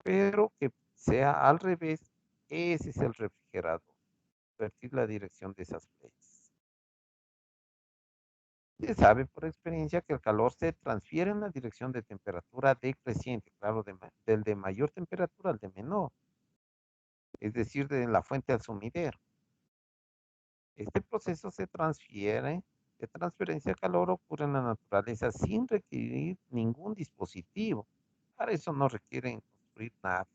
pero que sea al revés, ese es el refrigerador, invertir la dirección de esas flechas. Se sabe por experiencia que el calor se transfiere en la dirección de temperatura decreciente, claro, del de mayor temperatura al de menor, es decir, de la fuente al sumidero. Este proceso de transferencia de calor ocurre en la naturaleza sin requerir ningún dispositivo. Para eso no requieren construir nada.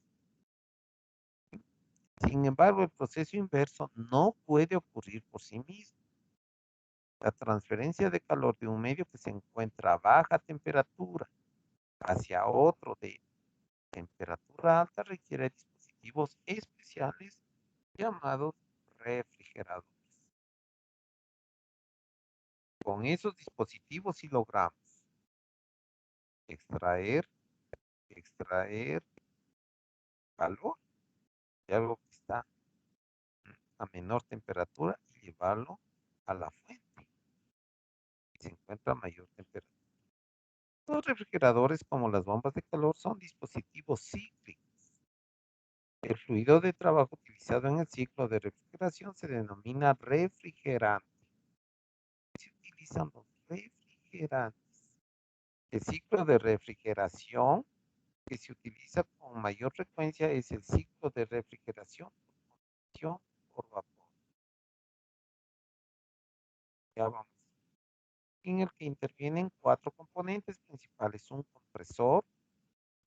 Sin embargo, el proceso inverso no puede ocurrir por sí mismo. La transferencia de calor de un medio que se encuentra a baja temperatura hacia otro de temperatura alta requiere dispositivos especiales llamados refrigeradores. Con esos dispositivos sí logramos extraer calor de algo que está a menor temperatura y llevarlo a la fuente que se encuentra a mayor temperatura. Los refrigeradores, como las bombas de calor, son dispositivos cíclicos. El fluido de trabajo utilizado en el ciclo de refrigeración se denomina refrigerante. Se utilizan los refrigerantes. El ciclo de refrigeración que se utiliza con mayor frecuencia es el ciclo de refrigeración por vapor. Ya vamos. En el que intervienen 4 componentes principales: un compresor,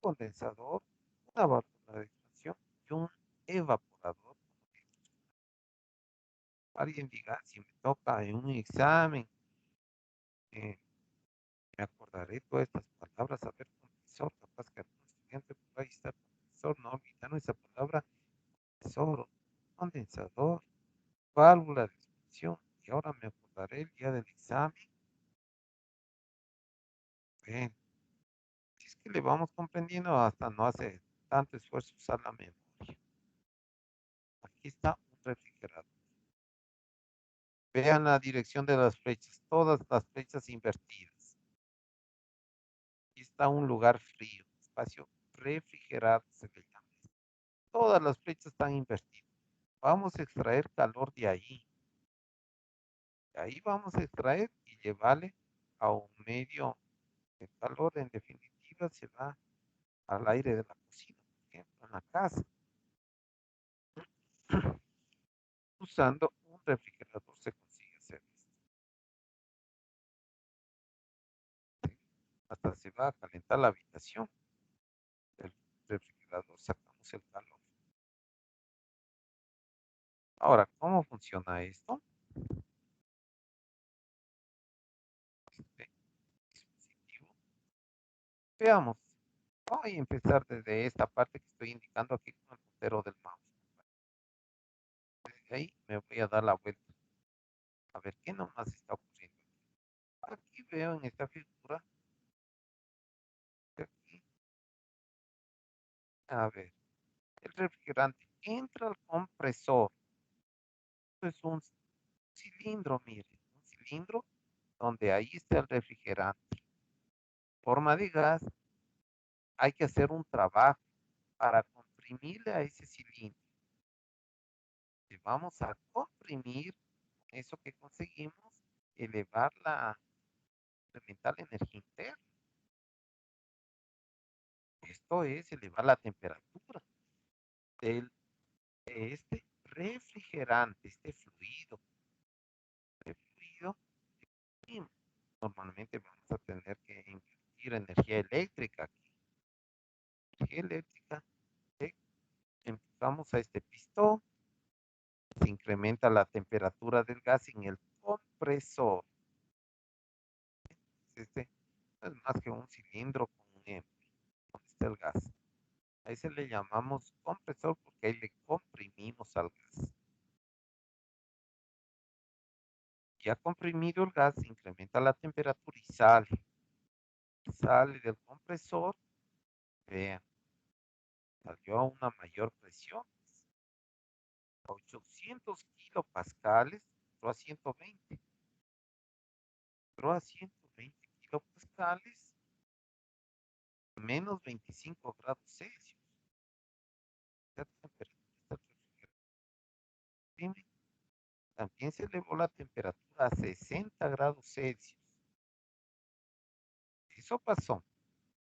condensador, una válvula de expansión y un evaporador. alguien diga, si me toca en un examen, me acordaré todas estas palabras, a ver, compresor, capaz que algún estudiante por ahí está, compresor, no olvidaron esa palabra, compresor, condensador, válvula de expansión, y ahora me acordaré el día del examen. Bueno, si es que le vamos comprendiendo, hasta no hace tanto esfuerzo usar la memoria. Aquí está un refrigerador. Vean la dirección de las flechas, todas las flechas invertidas. Aquí está un lugar frío, espacio refrigerado se le llama. Todas las flechas están invertidas. Vamos a extraer calor de ahí. De ahí vamos a extraer y llevarle a un medio de calor. En definitiva, se va al aire de la cocina, por ejemplo, en la casa. Usando un refrigerador se consigue hacer esto. Hasta se va a calentar la habitación. Del refrigerador sacamos el calor. Ahora, ¿cómo funciona esto? Este dispositivo. Veamos. Voy a empezar desde esta parte que estoy indicando aquí con el puntero del mouse. Desde ahí me voy a dar la vuelta. A ver qué nomás está ocurriendo. Aquí veo en esta figura. Aquí, a ver, el refrigerante entra al compresor. Esto es un cilindro, mire, un cilindro donde ahí está el refrigerante. Forma de gas, hay que hacer un trabajo para comprimirle a ese cilindro. Le vamos a comprimir eso que conseguimos, elevar incrementar la energía interna. Esto es elevar la temperatura de este refrigerante, este fluido. Y normalmente vamos a tener que invertir energía eléctrica aquí. Energía eléctrica, empujamos a este pistón, se incrementa la temperatura del gas en el compresor. Este no es más que un cilindro con un donde está el gas. A ese le llamamos compresor porque ahí le comprimimos al gas. Ya comprimido el gas, se incrementa la temperatura y sale. Sale del compresor, vean, salió a una mayor presión. 800 kilopascales, entró a 120. Entró a 120 kilopascales, menos 25 grados Celsius. Esta temperatura también se elevó la temperatura a 60 grados Celsius. Eso pasó.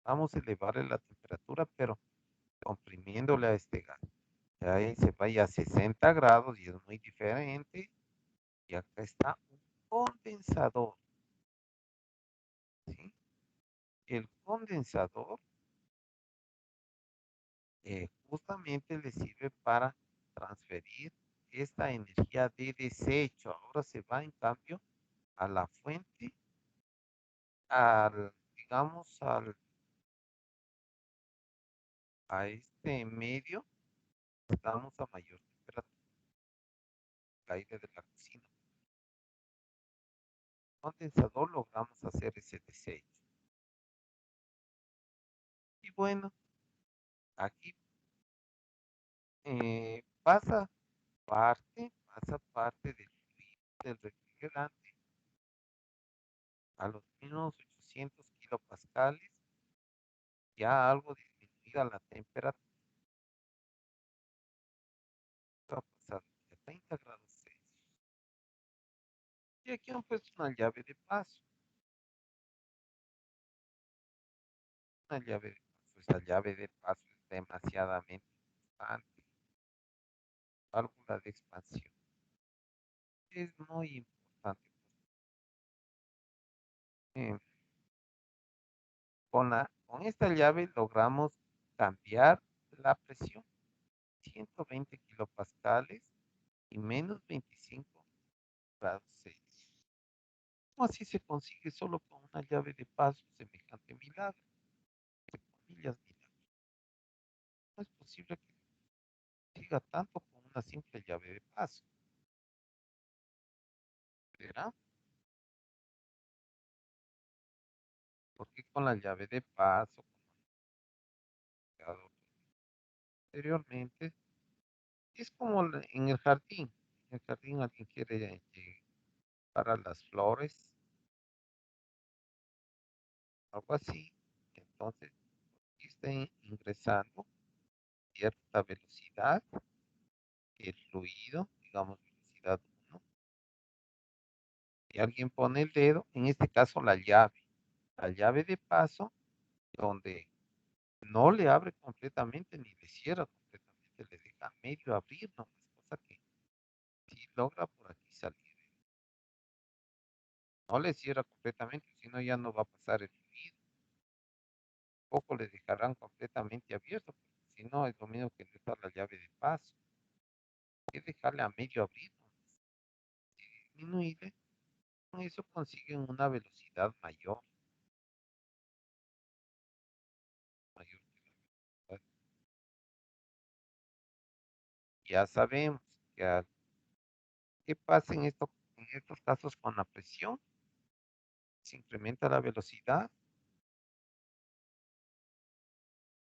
Vamos a elevarle la temperatura, pero comprimiéndole a este gas. Ahí se vaya a 60 grados y es muy diferente. Y acá está un condensador. ¿Sí? El condensador justamente le sirve para transferir esta energía de desecho. Ahora se va en cambio a la fuente, digamos, a este medio, estamos a mayor temperatura, aire de la cocina. Condensador logramos hacer ese desecho. Y bueno, aquí pasa parte del refrigerante a los menos 800 kilopascales, ya algo disminuida la temperatura, a pasar a 30 grados Celsius. Y aquí han puesto una llave de paso. Una llave de paso. Esta llave de paso es demasiadamente importante. Válvula de expansión. Es muy importante. Eh, con esta llave logramos cambiar la presión. 120 kilopascales y menos 25 grado Celsius. ¿Cómo así se consigue solo con una llave de paso semejante milagro? Entre comillas, milagro. No es posible que se consiga tanto con una simple llave de paso. ¿Será? Porque con la llave de paso, como anteriormente, es como en el jardín. En el jardín alguien quiere para las flores, algo así. Entonces, está ingresando cierta velocidad, el fluido, digamos velocidad 1, y alguien pone el dedo, en este caso la llave de paso, donde no le abre completamente ni le cierra completamente, le deja medio abrir nomás, cosa que si logra por aquí salir. No le cierra completamente, si no ya no va a pasar el fluido. Poco le dejarán completamente abierto, porque si no es lo mismo que dejar la llave de paso. Hay que dejarle a medio abrir nomás. Y disminuirle, con eso consiguen una velocidad mayor. Mayor que la velocidad. Ya sabemos que ¿qué pasa en estos casos con la presión? Se incrementa la velocidad.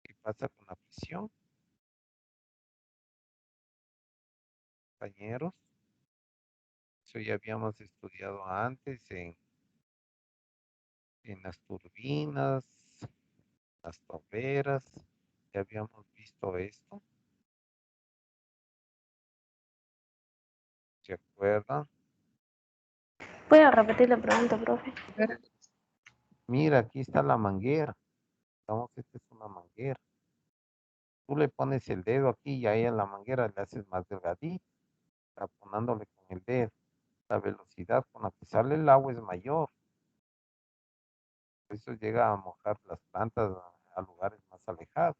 ¿Qué pasa con la presión, compañeros? Eso ya habíamos estudiado antes en las turbinas, las toberas. Ya habíamos visto esto. ¿Se acuerdan? ¿Puedo repetir la pregunta, profe? Mira, aquí está la manguera. Vamos, esta es una manguera. Tú le pones el dedo aquí y ahí a la manguera le haces más delgadito, taponándole con el dedo. La velocidad con la que sale el agua es mayor. Por eso llega a mojar las plantas a lugares más alejados.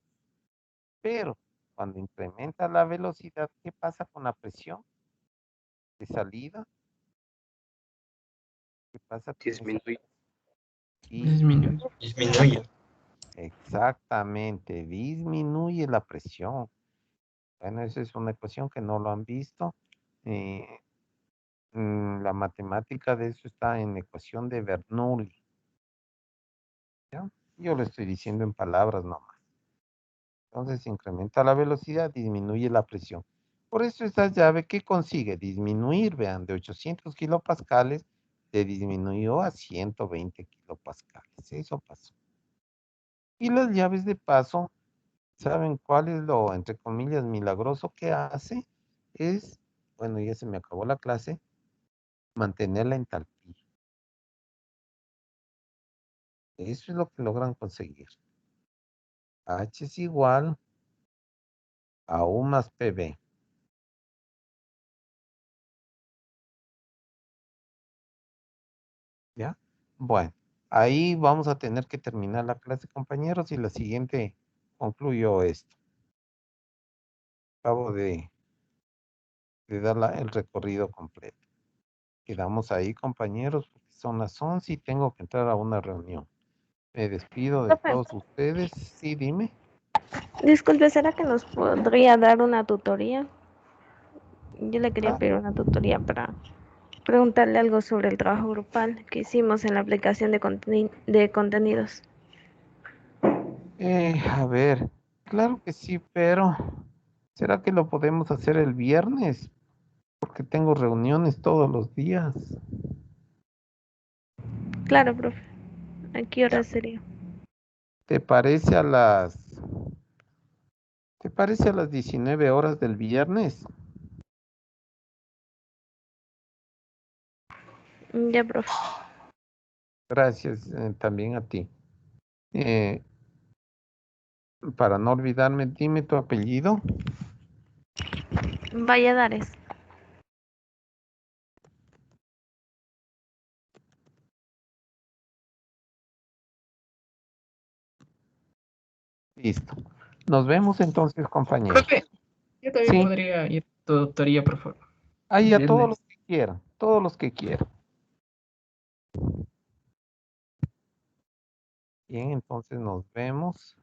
Pero cuando incrementa la velocidad, ¿qué pasa con la presión de salida? ¿Qué pasa con Disminuye. Disminuye. Disminuye. Exactamente, disminuye la presión. Bueno, esa es una ecuación que no lo han visto. La matemática de eso está en ecuación de Bernoulli. ¿Ya? Yo lo estoy diciendo en palabras nomás. Entonces incrementa la velocidad, disminuye la presión. Por eso esta llave, ¿qué consigue? Disminuir, vean, de 800 kilopascales, se disminuyó a 120 kilopascales. Eso pasó. Y las llaves de paso, ¿saben cuál es lo, entre comillas, milagroso que hace? Es, bueno, ya se me acabó la clase, mantener la entalpía. Eso es lo que logran conseguir. H es igual a U más PB. ¿Ya? Bueno, ahí vamos a tener que terminar la clase, compañeros, y la siguiente concluyo esto. Acabo de dar el recorrido completo. Quedamos ahí, compañeros, porque son las 11 y tengo que entrar a una reunión. Me despido de Profe, todos ustedes. Sí, dime. disculpe, ¿será que nos podría dar una tutoría? Yo le quería Ah, pedir una tutoría para preguntarle algo sobre el trabajo grupal que hicimos en la aplicación de contenidos. a ver, claro que sí, pero ¿será que lo podemos hacer el viernes? Porque tengo reuniones todos los días. Claro, profe. ¿A qué hora sería? ¿Te parece ¿te parece a las 19 horas del viernes? Ya, profe. Gracias, también a ti. Eh, para no olvidarme, dime tu apellido. Valladares. Listo. Nos vemos entonces, compañeros. Profe, yo también Sí, podría ir a tu tutoría, por favor. ahí El a todos los viernes. que quieran, todos los que quieran. Bien, entonces nos vemos.